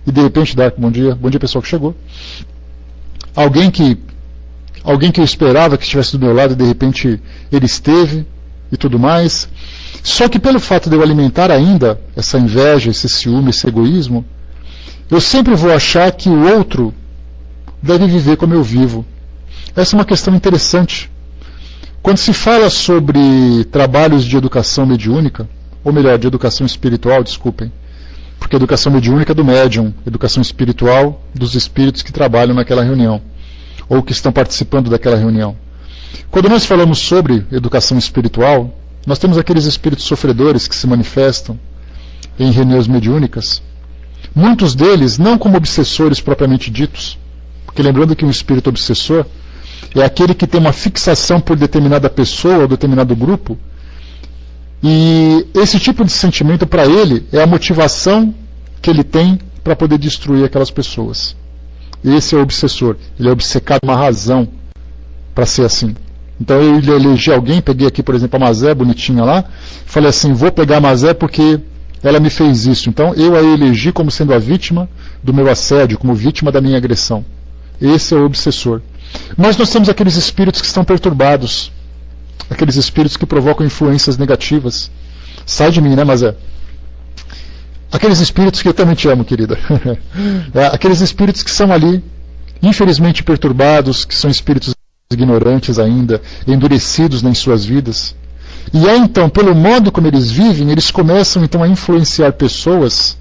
e de repente dá bom dia pessoal que chegou. Alguém que eu esperava que estivesse do meu lado e de repente ele esteve e tudo mais. Só que pelo fato de eu alimentar ainda essa inveja, esse ciúme, esse egoísmo, eu sempre vou achar que o outro deve viver como eu vivo. Essa é uma questão interessante. Quando se fala sobre trabalhos de educação mediúnica, ou melhor, de educação espiritual, desculpem, porque a educação mediúnica é do médium, educação espiritual dos espíritos que trabalham naquela reunião, ou que estão participando daquela reunião. Quando nós falamos sobre educação espiritual, nós temos aqueles espíritos sofredores que se manifestam em reuniões mediúnicas, muitos deles não como obsessores propriamente ditos, porque lembrando que um espírito obsessor é aquele que tem uma fixação por determinada pessoa ou determinado grupo, e esse tipo de sentimento para ele é a motivação que ele tem para poder destruir aquelas pessoas. Esse é o obsessor, ele é obcecado por uma razão para ser assim. Então eu elegi alguém, peguei aqui por exemplo a Mazé, bonitinha lá, falei assim, vou pegar a Mazé porque ela me fez isso. Então eu a elegi como sendo a vítima do meu assédio, como vítima da minha agressão. Esse é o obsessor. Mas nós temos aqueles espíritos que estão perturbados, aqueles espíritos que provocam influências negativas. Sai de mim, né, Mazé? Aqueles espíritos que eu também te amo, querida. Aqueles espíritos que são ali, infelizmente perturbados, que são espíritos ignorantes ainda, endurecidos em suas vidas. E aí então, pelo modo como eles vivem, eles começam então a influenciar pessoas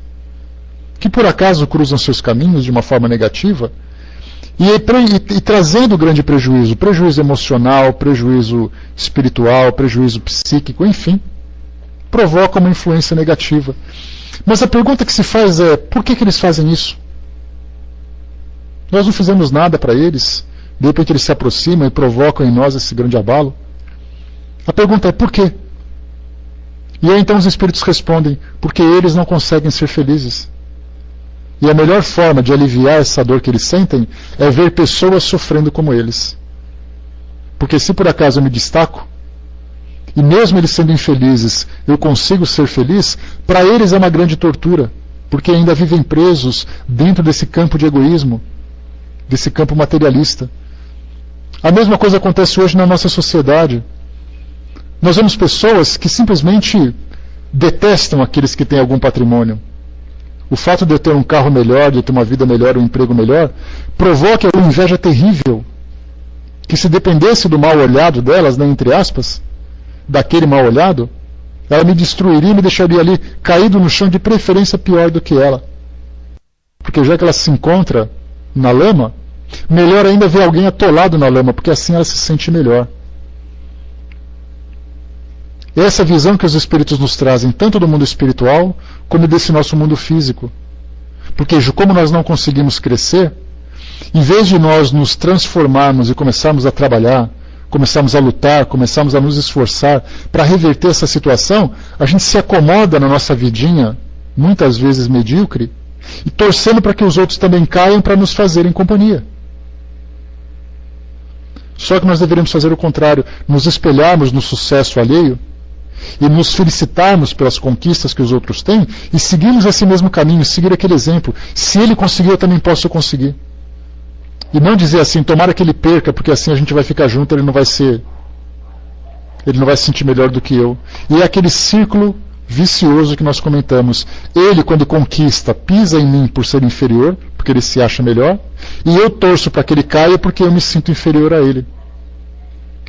que por acaso cruzam seus caminhos de uma forma negativa e trazendo grande prejuízo, prejuízo emocional, prejuízo espiritual, prejuízo psíquico, enfim, provoca uma influência negativa. Mas a pergunta que se faz é, por que eles fazem isso? Nós não fizemos nada para eles, de repente eles se aproximam e provocam em nós esse grande abalo. A pergunta é, por quê? E aí então os espíritos respondem, porque eles não conseguem ser felizes. E a melhor forma de aliviar essa dor que eles sentem é ver pessoas sofrendo como eles. Porque se por acaso eu me destaco, e mesmo eles sendo infelizes, eu consigo ser feliz, para eles é uma grande tortura, porque ainda vivem presos dentro desse campo de egoísmo, desse campo materialista. A mesma coisa acontece hoje na nossa sociedade. Nós vemos pessoas que simplesmente detestam aqueles que têm algum patrimônio. o fato de eu ter um carro melhor, de eu ter uma vida melhor, um emprego melhor, provoca uma inveja terrível, que se dependesse do mal olhado delas, né, entre aspas, daquele mal olhado, ela me destruiria e me deixaria ali caído no chão, de preferência pior do que ela. Porque já que ela se encontra na lama, melhor ainda ver alguém atolado na lama, porque assim ela se sente melhor. Essa é a visão que os espíritos nos trazem, tanto do mundo espiritual, como desse nosso mundo físico. Porque como nós não conseguimos crescer, em vez de nós nos transformarmos e começarmos a trabalhar, começarmos a lutar, começarmos a nos esforçar para reverter essa situação, a gente se acomoda na nossa vidinha, muitas vezes medíocre, e torcendo para que os outros também caiam para nos fazerem companhia. Só que nós deveríamos fazer o contrário, nos espelharmos no sucesso alheio e nos felicitarmos pelas conquistas que os outros têm e seguirmos esse mesmo caminho, seguir aquele exemplo. Se ele conseguiu, eu também posso conseguir. E não dizer assim, tomara que ele perca, porque assim a gente vai ficar junto, ele não vai se sentir melhor do que eu. E é aquele círculo vicioso que nós comentamos. Ele, quando conquista, pisa em mim por ser inferior, porque ele se acha melhor, e eu torço para que ele caia porque eu me sinto inferior a ele.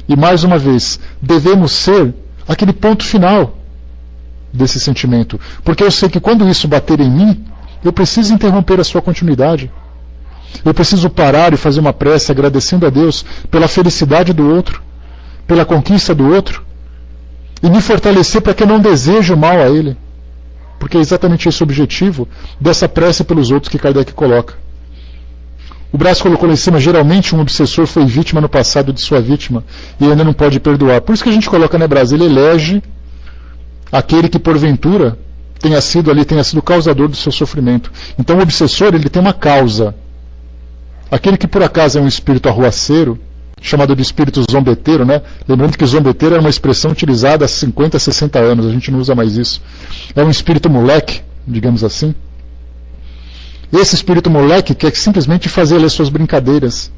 E mais uma vez, devemos ser aquele ponto final desse sentimento, porque eu sei que quando isso bater em mim, eu preciso interromper a sua continuidade. Eu preciso parar e fazer uma prece agradecendo a Deus pela felicidade do outro, pela conquista do outro, e me fortalecer para que eu não deseje o mal a ele. Porque é exatamente esse o objetivo dessa prece pelos outros que Kardec coloca. O Brás colocou lá em cima, geralmente um obsessor foi vítima no passado de sua vítima e ainda não pode perdoar. Por isso que a gente coloca, né, Brás? Ele elege aquele que porventura tenha sido causador do seu sofrimento. Então o obsessor, ele tem uma causa. Aquele que por acaso é um espírito arruaceiro, chamado de espírito zombeteiro, né? Lembrando que zombeteiro é uma expressão utilizada há 50, 60 anos, a gente não usa mais isso. É um espírito moleque, digamos assim. Esse espírito moleque quer simplesmente fazer ali as suas brincadeiras.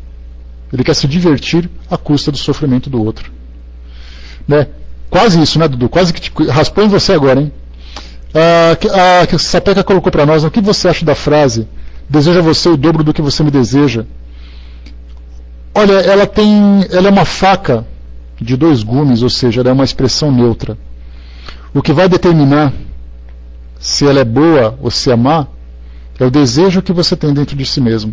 Ele quer se divertir à custa do sofrimento do outro. Né? Quase isso, né, Dudu? Quase que raspou em você agora, hein? A Sapeca colocou para nós, o que você acha da frase deseja você o dobro do que você me deseja? Olha, ela é uma faca de 2 gumes, ou seja, ela é uma expressão neutra. O que vai determinar se ela é boa ou se é má é o desejo que você tem dentro de si mesmo.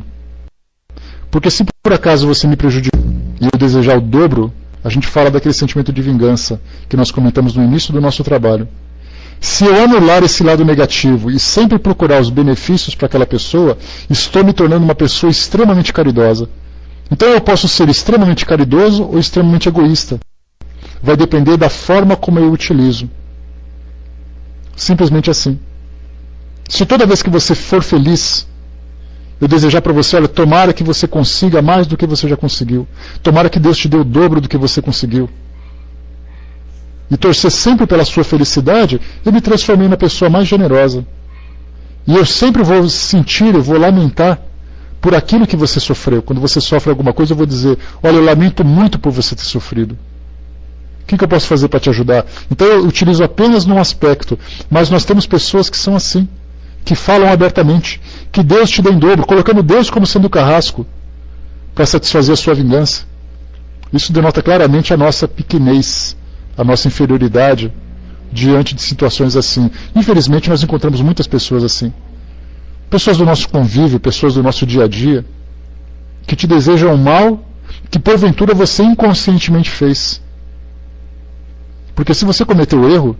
Porque se por acaso você me prejudicar e eu desejar o dobro, a gente fala daquele sentimento de vingança que nós comentamos no início do nosso trabalho. Se eu anular esse lado negativo e sempre procurar os benefícios para aquela pessoa, estou me tornando uma pessoa extremamente caridosa. Então eu posso ser extremamente caridoso ou extremamente egoísta. Vai depender da forma como eu utilizo. Simplesmente assim. Se toda vez que você for feliz, eu desejar para você, olha, tomara que você consiga mais do que você já conseguiu. Tomara que Deus te dê o dobro do que você conseguiu. E torcer sempre pela sua felicidade, eu me transformei na pessoa mais generosa. E eu sempre vou sentir, eu vou lamentar por aquilo que você sofreu. Quando você sofre alguma coisa, eu vou dizer, olha, eu lamento muito por você ter sofrido. O que eu posso fazer para te ajudar? Então eu utilizo apenas num aspecto, mas nós temos pessoas que são assim, que falam abertamente, que Deus te dê em dobro, colocando Deus como sendo o carrasco para satisfazer a sua vingança. Isso denota claramente a nossa pequenez, a nossa inferioridade diante de situações assim. Infelizmente nós encontramos muitas pessoas assim. Pessoas do nosso convívio, pessoas do nosso dia a dia, que te desejam o mal que porventura você inconscientemente fez. Porque se você cometeu o erro,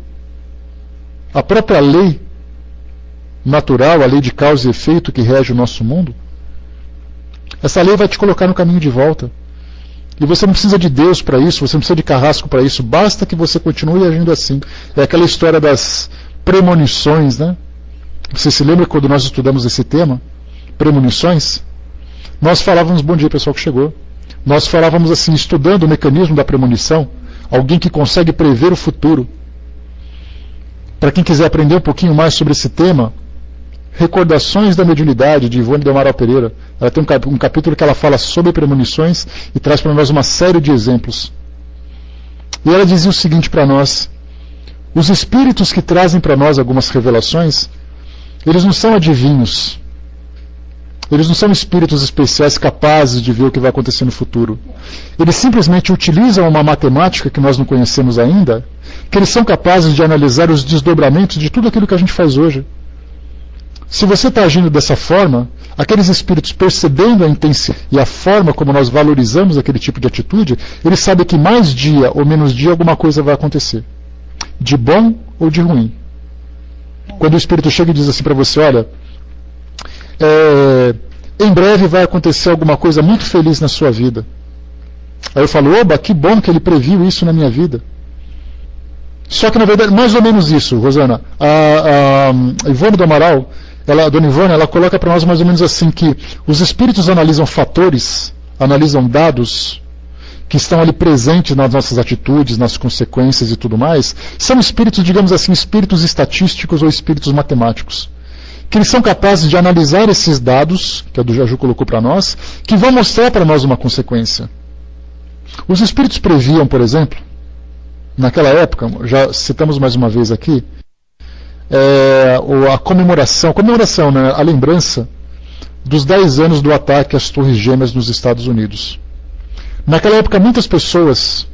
a própria lei natural, a lei de causa e efeito que rege o nosso mundo, essa lei vai te colocar no caminho de volta. E você não precisa de Deus para isso, você não precisa de carrasco para isso, basta que você continue agindo assim. É aquela história das premonições, né? Você se lembra quando nós estudamos esse tema? Premonições? Nós falávamos, bom dia pessoal que chegou, nós falávamos assim, estudando o mecanismo da premonição, alguém que consegue prever o futuro. Para quem quiser aprender um pouquinho mais sobre esse tema, Recordações da Mediunidade, de Ivone de Amaral Pereira. Ela tem um capítulo que ela fala sobre premonições e traz para nós uma série de exemplos. E ela dizia o seguinte para nós: os espíritos que trazem para nós algumas revelações, Eles não são adivinhos. Eles não são espíritos especiais capazes de ver o que vai acontecer no futuro. Eles simplesmente utilizam uma matemática que nós não conhecemos ainda, que eles são capazes de analisar os desdobramentos de tudo aquilo que a gente faz hoje. Se você está agindo dessa forma, aqueles espíritos, percebendo a intensidade e a forma como nós valorizamos aquele tipo de atitude, eles sabem que mais dia ou menos dia alguma coisa vai acontecer. De bom ou de ruim. Quando o espírito chega e diz assim para você, olha, em breve vai acontecer alguma coisa muito feliz na sua vida. Aí eu falo, oba, que bom que ele previu isso na minha vida. Só que na verdade, mais ou menos isso, Rosana. A Ivone do Amaral, a Dona Ivone, ela coloca para nós mais ou menos assim, que os espíritos analisam fatores, analisam dados que estão ali presentes nas nossas atitudes, nas consequências e tudo mais. São espíritos, digamos assim, espíritos estatísticos ou espíritos matemáticos. Que eles são capazes de analisar esses dados, que a do Jaju colocou para nós, que vão mostrar para nós uma consequência. Os espíritos previam, por exemplo, naquela época, já citamos mais uma vez aqui, a comemoração, né, a lembrança dos 10 anos do ataque às Torres Gêmeas nos Estados Unidos. Naquela época, muitas pessoas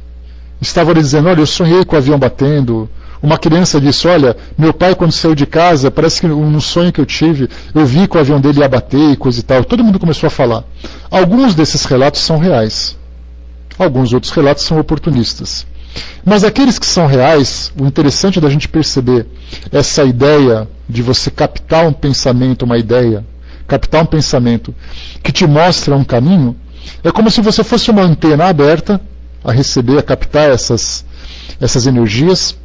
estavam dizendo, olha, eu sonhei com o avião batendo. Uma criança disse, olha, meu pai quando saiu de casa, parece que no sonho que eu tive, eu vi que o avião dele ia bater e coisa e tal. Todo mundo começou a falar. Alguns desses relatos são reais. Alguns outros relatos são oportunistas. Mas aqueles que são reais, o interessante da gente perceber essa ideia de você captar um pensamento, uma ideia, captar um pensamento que te mostra um caminho, é como se você fosse uma antena aberta a receber, a captar essas energias,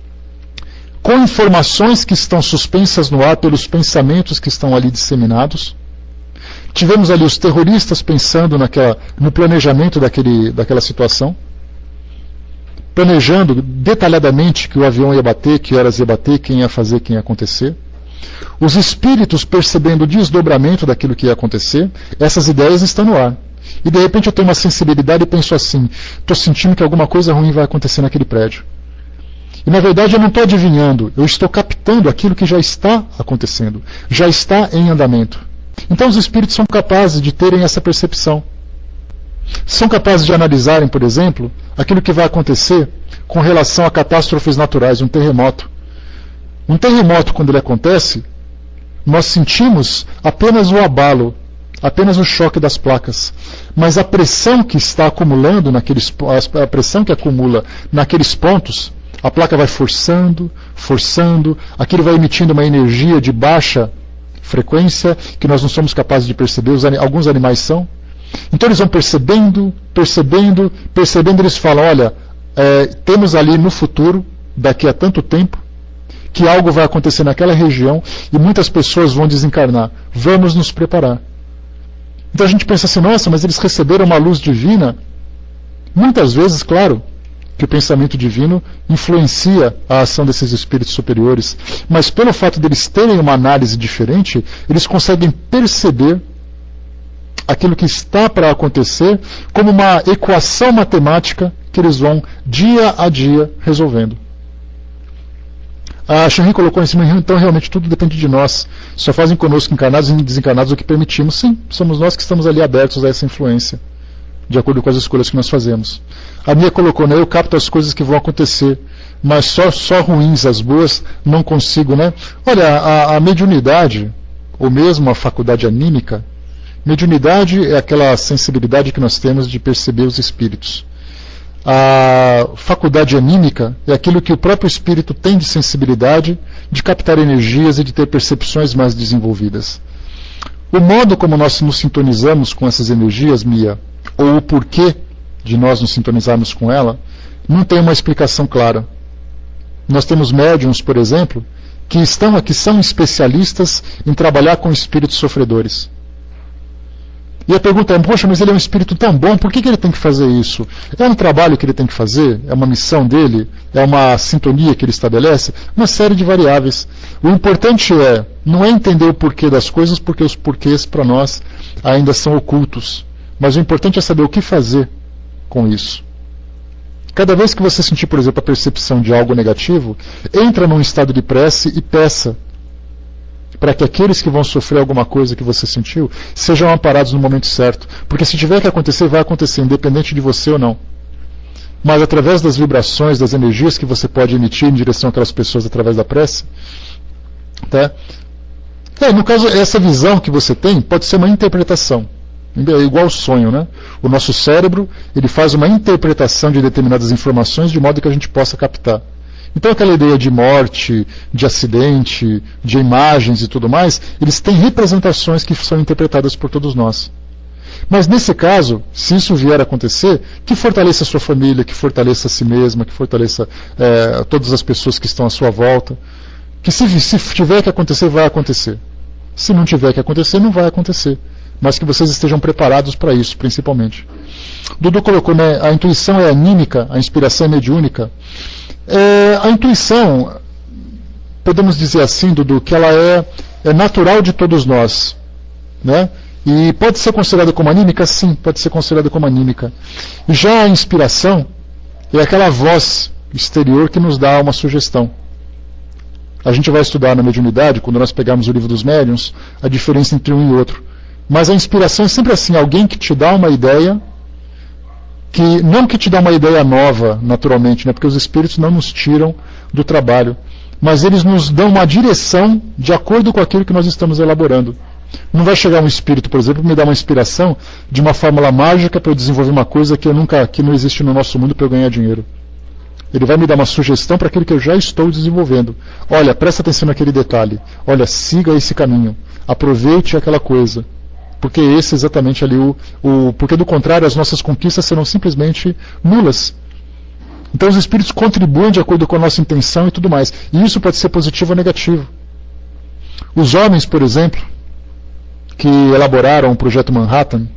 com informações que estão suspensas no ar pelos pensamentos que estão ali disseminados. Tivemos ali os terroristas pensando no planejamento daquela situação, planejando detalhadamente que o avião ia bater, que horas ia bater, quem ia fazer, quem ia acontecer. Os espíritos percebendo o desdobramento daquilo que ia acontecer, essas ideias estão no ar. E de repente eu tenho uma sensibilidade e penso assim, estou sentindo que alguma coisa ruim vai acontecer naquele prédio. E na verdade eu não estou adivinhando, eu estou captando aquilo que já está acontecendo, já está em andamento. Então os espíritos são capazes de terem essa percepção. São capazes de analisarem, por exemplo, aquilo que vai acontecer com relação a catástrofes naturais, um terremoto. Um terremoto, quando ele acontece, nós sentimos apenas o abalo, apenas o choque das placas. Mas a pressão que está acumulando a pressão que acumula naqueles pontos, a placa vai forçando, aquilo vai emitindo uma energia de baixa frequência que nós não somos capazes de perceber, alguns animais são. Então eles vão percebendo, eles falam, olha, temos ali no futuro, daqui a tanto tempo, que algo vai acontecer naquela região e muitas pessoas vão desencarnar. Vamos nos preparar. Então a gente pensa assim, nossa, mas eles receberam uma luz divina. Muitas vezes, claro, que o pensamento divino influencia a ação desses espíritos superiores, mas pelo fato deles terem uma análise diferente, eles conseguem perceber aquilo que está para acontecer como uma equação matemática que eles vão dia a dia resolvendo. A Shanri colocou em cima, então realmente tudo depende de nós. Só fazem conosco encarnados e desencarnados o que permitimos. Sim, somos nós que estamos ali abertos a essa influência, de acordo com as escolhas que nós fazemos. A Mia colocou, né, eu capto as coisas que vão acontecer, mas só ruins, as boas não consigo, né? Olha, a mediunidade, ou mesmo a faculdade anímica, mediunidade é aquela sensibilidade que nós temos de perceber os espíritos. A faculdade anímica é aquilo que o próprio espírito tem de sensibilidade, de captar energias e de ter percepções mais desenvolvidas. O modo como nós nos sintonizamos com essas energias, Mia, ou o porquê de nós nos sintonizarmos com ela, não tem uma explicação clara. Nós temos médiums, por exemplo, que estão aqui, são especialistas em trabalhar com espíritos sofredores. E a pergunta é, poxa, mas ele é um espírito tão bom, por que ele tem que fazer isso? É um trabalho que ele tem que fazer? É uma missão dele? É uma sintonia que ele estabelece? Uma série de variáveis. O importante não é entender o porquê das coisas, porque os porquês para nós ainda são ocultos. Mas o importante é saber o que fazer com isso. Cada vez que você sentir, por exemplo, a percepção de algo negativo, entra num estado de prece e peça para que aqueles que vão sofrer alguma coisa que você sentiu sejam amparados no momento certo. Porque se tiver que acontecer, vai acontecer, independente de você ou não. Mas através das vibrações, das energias que você pode emitir em direção àquelas pessoas através da prece, tá? No caso, essa visão que você tem pode ser uma interpretação. É igual ao sonho, né? O nosso cérebro, ele faz uma interpretação de determinadas informações de modo que a gente possa captar. Então aquela ideia de morte, de acidente, de imagens e tudo mais, eles têm representações que são interpretadas por todos nós. Mas nesse caso, se isso vier a acontecer, que fortaleça a sua família, que fortaleça a si mesma, que fortaleça todas as pessoas que estão à sua volta. Que se tiver que acontecer, vai acontecer. Se não tiver que acontecer, não vai acontecer. Mas que vocês estejam preparados para isso, principalmente. Dudu colocou, né, a intuição é anímica, a inspiração é mediúnica. A intuição, podemos dizer assim, Dudu, que ela é natural de todos nós, né? E pode ser considerada como anímica? Sim, pode ser considerada como anímica. E já a inspiração é aquela voz exterior que nos dá uma sugestão. A gente vai estudar na mediunidade, quando nós pegarmos o livro dos médiuns, a diferença entre um e outro. Mas a inspiração é sempre assim, alguém que te dá uma ideia, não que te dá uma ideia nova, naturalmente, né? Porque os espíritos não nos tiram do trabalho, mas eles nos dão uma direção de acordo com aquilo que nós estamos elaborando. Não vai chegar um espírito, por exemplo, me dar uma inspiração de uma fórmula mágica para eu desenvolver uma coisa que não existe no nosso mundo para eu ganhar dinheiro. Ele vai me dar uma sugestão para aquilo que eu já estou desenvolvendo. Olha, presta atenção naquele detalhe. Olha, siga esse caminho. Aproveite aquela coisa. Porque esse é exatamente ali porque do contrário as nossas conquistas serão simplesmente nulas. Então os espíritos contribuem de acordo com a nossa intenção e tudo mais. E isso pode ser positivo ou negativo. Os homens, por exemplo, que elaboraram o Projeto Manhattan.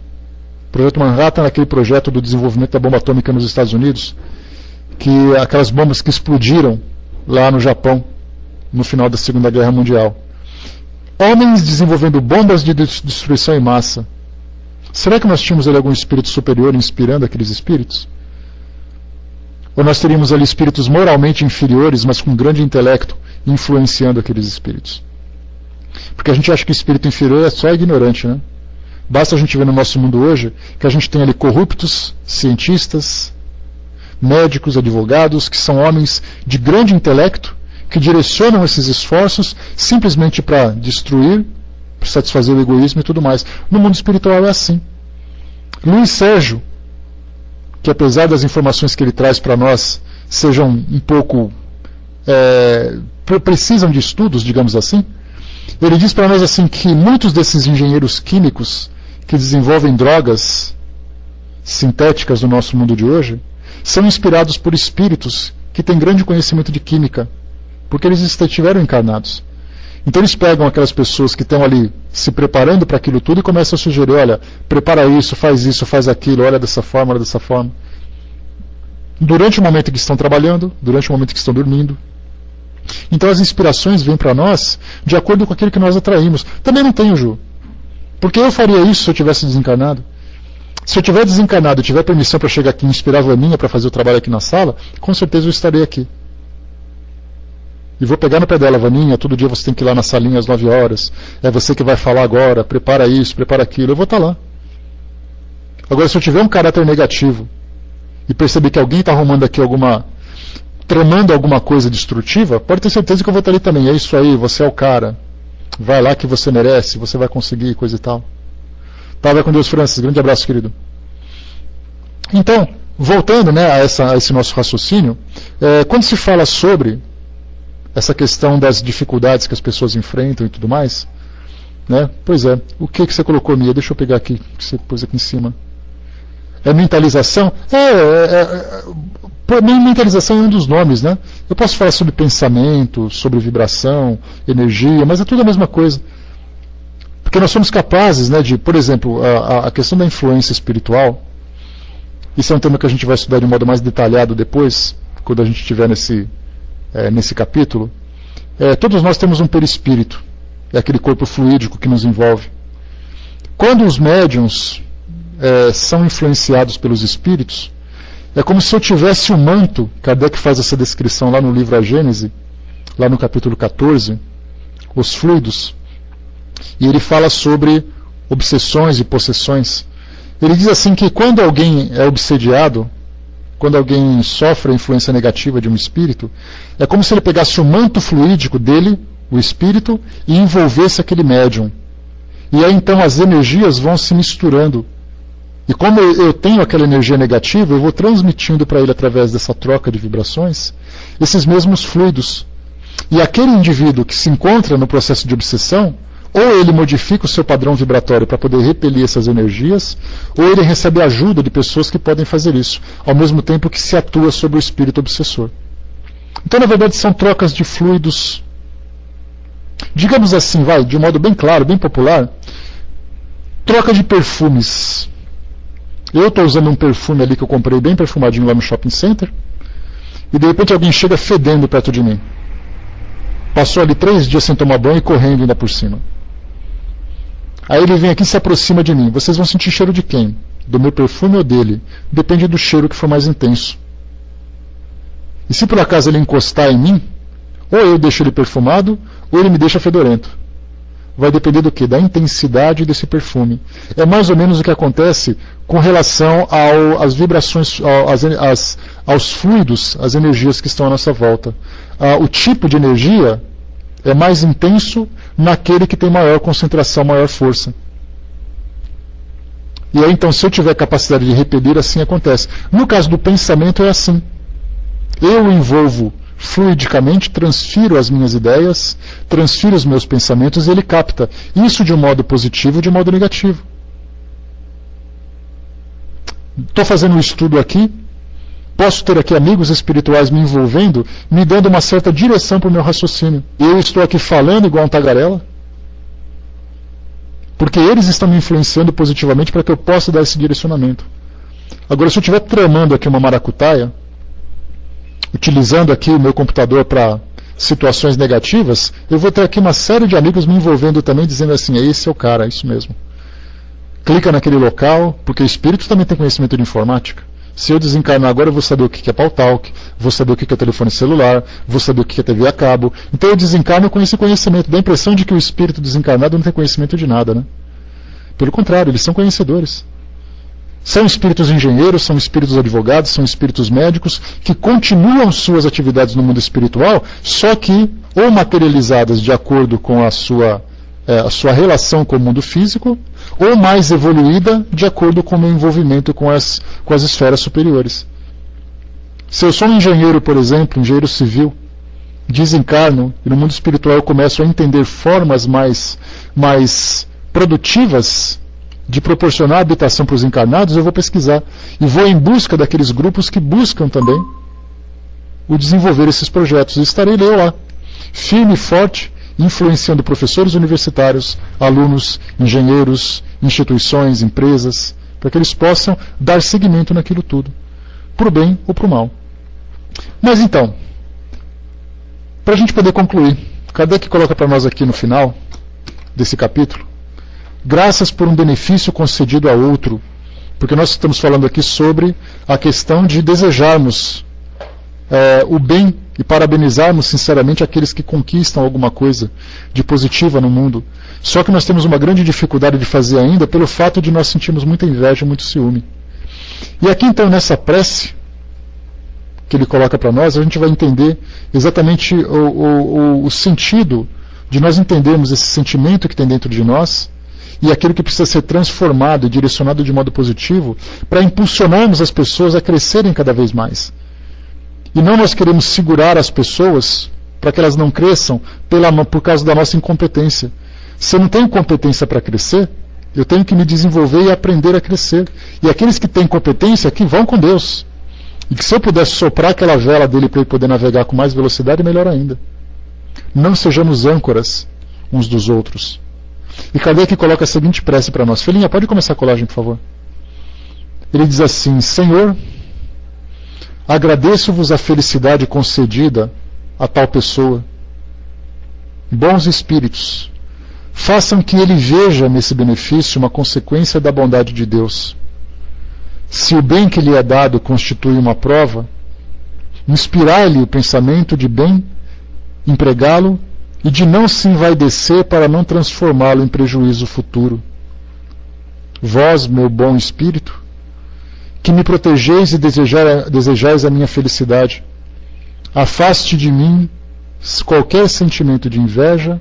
O Projeto Manhattan é aquele projeto do desenvolvimento da bomba atômica nos Estados Unidos, que aquelas bombas que explodiram lá no Japão no final da Segunda Guerra Mundial. Homens desenvolvendo bombas de destruição em massa. Será que nós tínhamos ali algum espírito superior inspirando aqueles espíritos? Ou nós teríamos ali espíritos moralmente inferiores, mas com grande intelecto, influenciando aqueles espíritos? Porque a gente acha que o espírito inferior é só ignorante, né? Basta a gente ver no nosso mundo hoje que a gente tem ali corruptos, cientistas, médicos, advogados, que são homens de grande intelecto, que direcionam esses esforços simplesmente para destruir, para satisfazer o egoísmo e tudo mais. No mundo espiritual é assim. Luiz Sérgio, que apesar das informações que ele traz para nós sejam um pouco precisam de estudos, digamos assim, ele diz para nós assim que muitos desses engenheiros químicos que desenvolvem drogas sintéticas no nosso mundo de hoje são inspirados por espíritos que têm grande conhecimento de química, porque eles estiveram encarnados. Então eles pegam aquelas pessoas que estão ali se preparando para aquilo tudo e começam a sugerir, olha, prepara isso, faz aquilo, olha dessa forma, olha dessa forma. Durante o momento que estão trabalhando, durante o momento que estão dormindo. Então as inspirações vêm para nós de acordo com aquilo que nós atraímos. Também não tenho, Ju. Porque eu faria isso se eu tivesse desencarnado. Se eu tiver desencarnado e tiver permissão para chegar aqui e inspirar a Vaninha para fazer o trabalho aqui na sala, com certeza eu estarei aqui. E vou pegar no pé dela, Vaninha, todo dia você tem que ir lá na salinha às 9 horas. É você que vai falar agora, prepara isso, prepara aquilo. Eu vou estar lá. Agora, se eu tiver um caráter negativo e perceber que alguém está arrumando aqui tramando alguma coisa destrutiva, pode ter certeza que eu vou estar ali também. É isso aí, você é o cara. Vai lá que você merece, você vai conseguir, coisa e tal. Tá, vai com Deus, Francis. Grande abraço, querido. Então, voltando, né, a esse nosso raciocínio, quando se fala sobre essa questão das dificuldades que as pessoas enfrentam e tudo mais, né? Pois é, o que você colocou, Mia? Deixa eu pegar aqui, que você pôs aqui em cima. É mentalização? Mentalização é um dos nomes, né? Eu posso falar sobre pensamento, sobre vibração, energia, mas é tudo a mesma coisa. Porque nós somos capazes, né, de, por exemplo, a questão da influência espiritual, isso é um tema que a gente vai estudar de modo mais detalhado depois, quando a gente estiver nesse capítulo. Todos nós temos um perispírito, é aquele corpo fluídico que nos envolve. Quando os médiuns são influenciados pelos espíritos, é como se eu tivesse um manto. Kardec faz essa descrição lá no livro A Gênese, lá no capítulo 14, os fluidos. E ele fala sobre obsessões e possessões. Ele diz assim que quando alguém é obsediado, quando alguém sofre a influência negativa de um espírito, é como se ele pegasse o manto fluídico dele, o espírito, e envolvesse aquele médium. E aí então as energias vão se misturando. E como eu tenho aquela energia negativa, eu vou transmitindo para ele, através dessa troca de vibrações, esses mesmos fluidos. E aquele indivíduo que se encontra no processo de obsessão, ou ele modifica o seu padrão vibratório para poder repelir essas energias, ou ele recebe ajuda de pessoas que podem fazer isso, ao mesmo tempo que se atua sobre o espírito obsessor. Então, na verdade, são trocas de fluidos. Digamos assim, de um modo bem claro, bem popular, troca de perfumes. Eu estou usando um perfume ali que eu comprei bem perfumadinho lá no shopping center, e de repente alguém chega fedendo perto de mim. Passou ali 3 dias sem tomar banho e correndo ainda por cima. Aí ele vem aqui e se aproxima de mim. Vocês vão sentir cheiro de quem? Do meu perfume ou dele? Depende do cheiro que for mais intenso. E se por acaso ele encostar em mim, ou eu deixo ele perfumado, ou ele me deixa fedorento. Vai depender do quê? Da intensidade desse perfume. É mais ou menos o que acontece com relação às vibrações, aos fluidos, às energias que estão à nossa volta. O tipo de energia é mais intenso naquele que tem maior concentração, maior força. E aí então, se eu tiver capacidade de repelir, assim acontece. No caso do pensamento é assim. Eu envolvo fluidicamente, transfiro as minhas ideias, transfiro os meus pensamentos e ele capta. Isso de um modo positivo e de um modo negativo. Estou fazendo um estudo aqui, posso ter aqui amigos espirituais me envolvendo, me dando uma certa direção para o meu raciocínio. Eu estou aqui falando igual um tagarela, porque eles estão me influenciando positivamente para que eu possa dar esse direcionamento. Agora, se eu estiver tramando aqui uma maracutaia, utilizando aqui o meu computador para situações negativas, eu vou ter aqui uma série de amigos me envolvendo também, dizendo assim, esse é o cara, é isso mesmo. Clica naquele local, porque o espírito também tem conhecimento de informática. Se eu desencarnar agora, eu vou saber o que é Pautalk, vou saber o que é telefone celular, vou saber o que é TV a cabo. Então eu desencarno com esse conhecimento. Dá a impressão de que o espírito desencarnado não tem conhecimento de nada, né? Pelo contrário, eles são conhecedores. São espíritos engenheiros, são espíritos advogados, são espíritos médicos que continuam suas atividades no mundo espiritual, só que ou materializadas de acordo com a sua relação com o mundo físico, ou mais evoluída de acordo com o meu envolvimento com as esferas superiores. Se eu sou um engenheiro, por exemplo, engenheiro civil, desencarno, e no mundo espiritual eu começo a entender formas mais produtivas de proporcionar habitação para os encarnados, eu vou pesquisar e vou em busca daqueles grupos que buscam também o desenvolver esses projetos. E estarei eu lá, firme e forte, influenciando professores universitários, alunos, engenheiros, instituições, empresas, para que eles possam dar seguimento naquilo tudo, para o bem ou para o mal. Mas então, para a gente poder concluir, Kardec coloca para nós aqui no final desse capítulo, graças por um benefício concedido a outro, porque nós estamos falando aqui sobre a questão de desejarmos o bem e parabenizarmos sinceramente aqueles que conquistam alguma coisa de positiva no mundo. Só que nós temos uma grande dificuldade de fazer ainda pelo fato de nós sentirmos muita inveja, muito ciúme. E aqui então, nessa prece que ele coloca para nós, a gente vai entender exatamente o sentido de nós entendermos esse sentimento que tem dentro de nós e aquilo que precisa ser transformado e direcionado de modo positivo para impulsionarmos as pessoas a crescerem cada vez mais. E não nós queremos segurar as pessoas para que elas não cresçam por causa da nossa incompetência. Se eu não tenho competência para crescer, eu tenho que me desenvolver e aprender a crescer. E aqueles que têm competência, que vão com Deus. E que se eu pudesse soprar aquela vela dele para ele poder navegar com mais velocidade, melhor ainda. Não sejamos âncoras uns dos outros. E Kardec coloca a seguinte prece para nós. Felinha, pode começar a colagem, por favor. Ele diz assim: Senhor, agradeço-vos a felicidade concedida a tal pessoa. Bons espíritos, façam que ele veja nesse benefício uma consequência da bondade de Deus. Se o bem que lhe é dado constitui uma prova, inspirai-lhe o pensamento de bem, empregá-lo e de não se envaidecer para não transformá-lo em prejuízo futuro. Vós, meu bom espírito, que me protegeis e desejais a minha felicidade, afaste de mim qualquer sentimento de inveja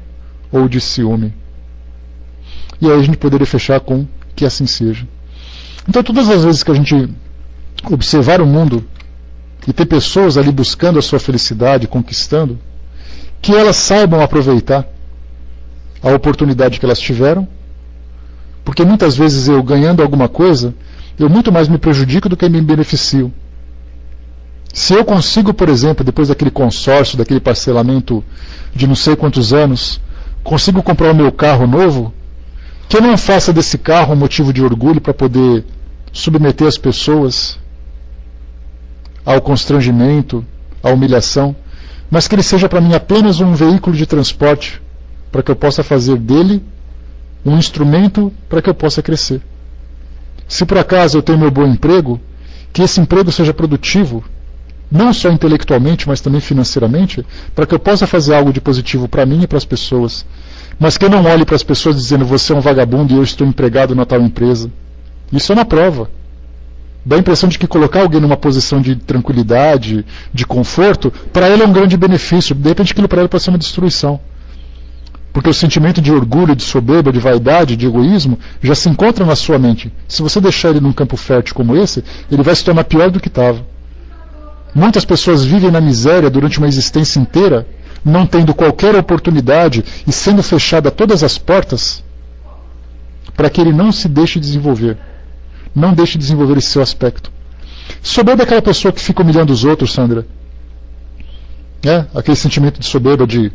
ou de ciúme. E aí a gente poderia fechar com que assim seja. Então, todas as vezes que a gente observar o mundo e ter pessoas ali buscando a sua felicidade, conquistando, que elas saibam aproveitar a oportunidade que elas tiveram, porque muitas vezes eu, ganhando alguma coisa, eu muito mais me prejudico do que me beneficio. Se eu consigo, por exemplo, depois daquele consórcio, daquele parcelamento de não sei quantos anos, consigo comprar o meu carro novo, que eu não faça desse carro um motivo de orgulho para poder submeter as pessoas ao constrangimento, à humilhação, mas que ele seja para mim apenas um veículo de transporte, para que eu possa fazer dele um instrumento para que eu possa crescer. Se por acaso eu tenho meu bom emprego, que esse emprego seja produtivo, não só intelectualmente, mas também financeiramente, para que eu possa fazer algo de positivo para mim e para as pessoas, mas que eu não olhe para as pessoas dizendo você é um vagabundo e eu estou empregado na tal empresa. Isso é uma prova. Dá a impressão de que colocar alguém numa posição de tranquilidade, de conforto, para ele é um grande benefício. De repente aquilo para ele pode ser uma destruição. Porque o sentimento de orgulho, de soberba, de vaidade, de egoísmo, já se encontra na sua mente. Se você deixar ele num campo fértil como esse, ele vai se tornar pior do que estava. Muitas pessoas vivem na miséria durante uma existência inteira, não tendo qualquer oportunidade e sendo fechada todas as portas, para que ele não se deixe desenvolver. Não deixe desenvolver esse seu aspecto. Soberba é aquela pessoa que fica humilhando os outros, Sandra. Aquele sentimento de soberba, de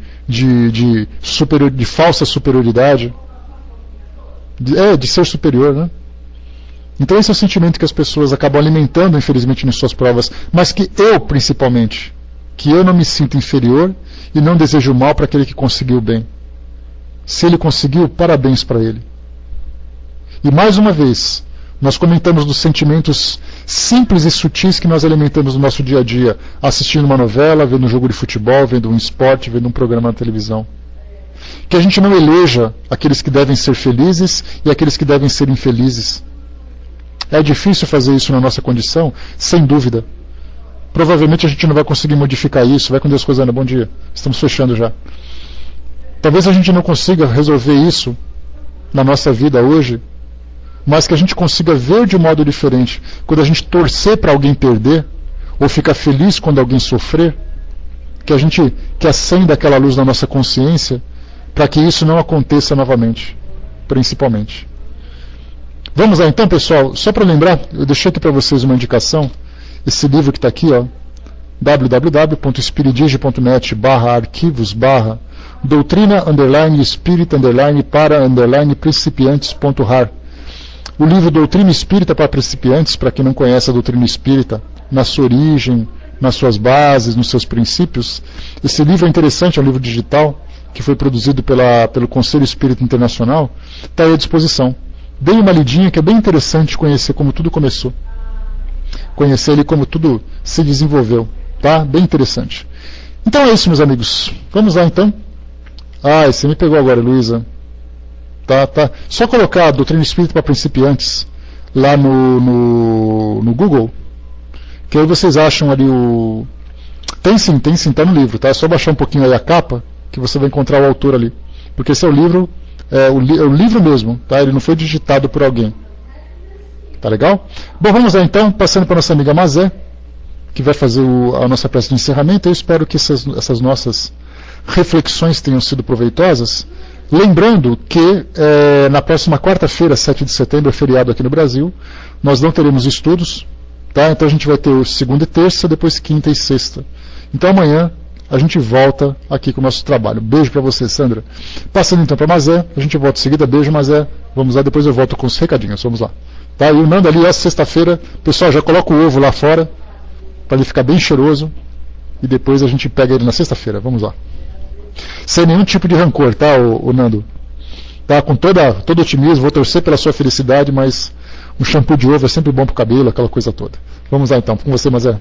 falsa superioridade, de ser superior, né? Então esse é o sentimento que as pessoas acabam alimentando, infelizmente, nas suas provas, mas que eu, principalmente, que eu não me sinto inferior e não desejo mal para aquele que conseguiu bem. Se ele conseguiu, parabéns para ele. E mais uma vez, nós comentamos dos sentimentos simples e sutis que nós alimentamos no nosso dia a dia, assistindo uma novela, vendo um jogo de futebol, vendo um esporte, vendo um programa na televisão. Que a gente não eleja aqueles que devem ser felizes e aqueles que devem ser infelizes. É difícil fazer isso na nossa condição? Sem dúvida. Provavelmente a gente não vai conseguir modificar isso. Vai com Deus, Rosana, bom dia. Estamos fechando já. Talvez a gente não consiga resolver isso na nossa vida hoje, mas que a gente consiga ver de um modo diferente. Quando a gente torcer para alguém perder, ou ficar feliz quando alguém sofrer, que acenda aquela luz na nossa consciência, para que isso não aconteça novamente, principalmente. Vamos lá então, pessoal, só para lembrar, eu deixei aqui para vocês uma indicação, esse livro que está aqui, www.espiritismo.net/arquivos/doutrina_espírita_para_principiantes.rar. O livro Doutrina Espírita para Principiantes, para quem não conhece a doutrina espírita, na sua origem, nas suas bases, nos seus princípios. Esse livro é interessante, é um livro digital, que foi produzido pelo Conselho Espírita Internacional, está aí à disposição. Dei uma lidinha que é bem interessante conhecer como tudo começou. Conhecer ele como tudo se desenvolveu. Tá? Bem interessante. Então é isso, meus amigos. Vamos lá então. Você me pegou agora, Luísa. Tá. Só colocar a Doutrina Espírita para Principiantes lá no Google, que aí vocês acham ali o... Tem sim, tá no livro, tá? É só baixar um pouquinho aí a capa, que você vai encontrar o autor ali. Porque esse é o livro, é o livro mesmo, tá? Ele não foi digitado por alguém. Tá legal? Bom, vamos lá então, passando para a nossa amiga Mazé, que vai fazer a nossa prece de encerramento. Eu espero que essas nossas reflexões tenham sido proveitosas. Lembrando que na próxima quarta-feira, 7 de setembro, é feriado aqui no Brasil, nós não teremos estudos, tá? Então a gente vai ter segunda e terça, depois quinta e sexta. Então amanhã a gente volta aqui com o nosso trabalho. Beijo para você, Sandra. Passando então para Mazé, a gente volta em seguida. Beijo, Mazé. Vamos lá, depois eu volto com os recadinhos. Vamos lá. Tá? E o Nando ali, sexta-feira, pessoal, já coloca o ovo lá fora, para ele ficar bem cheiroso, e depois a gente pega ele na sexta-feira. Vamos lá. Sem nenhum tipo de rancor, tá, o Nando? Tá, com todo otimismo, vou torcer pela sua felicidade, mas um shampoo de ovo é sempre bom pro cabelo, aquela coisa toda. Vamos lá então, com você, Mazé.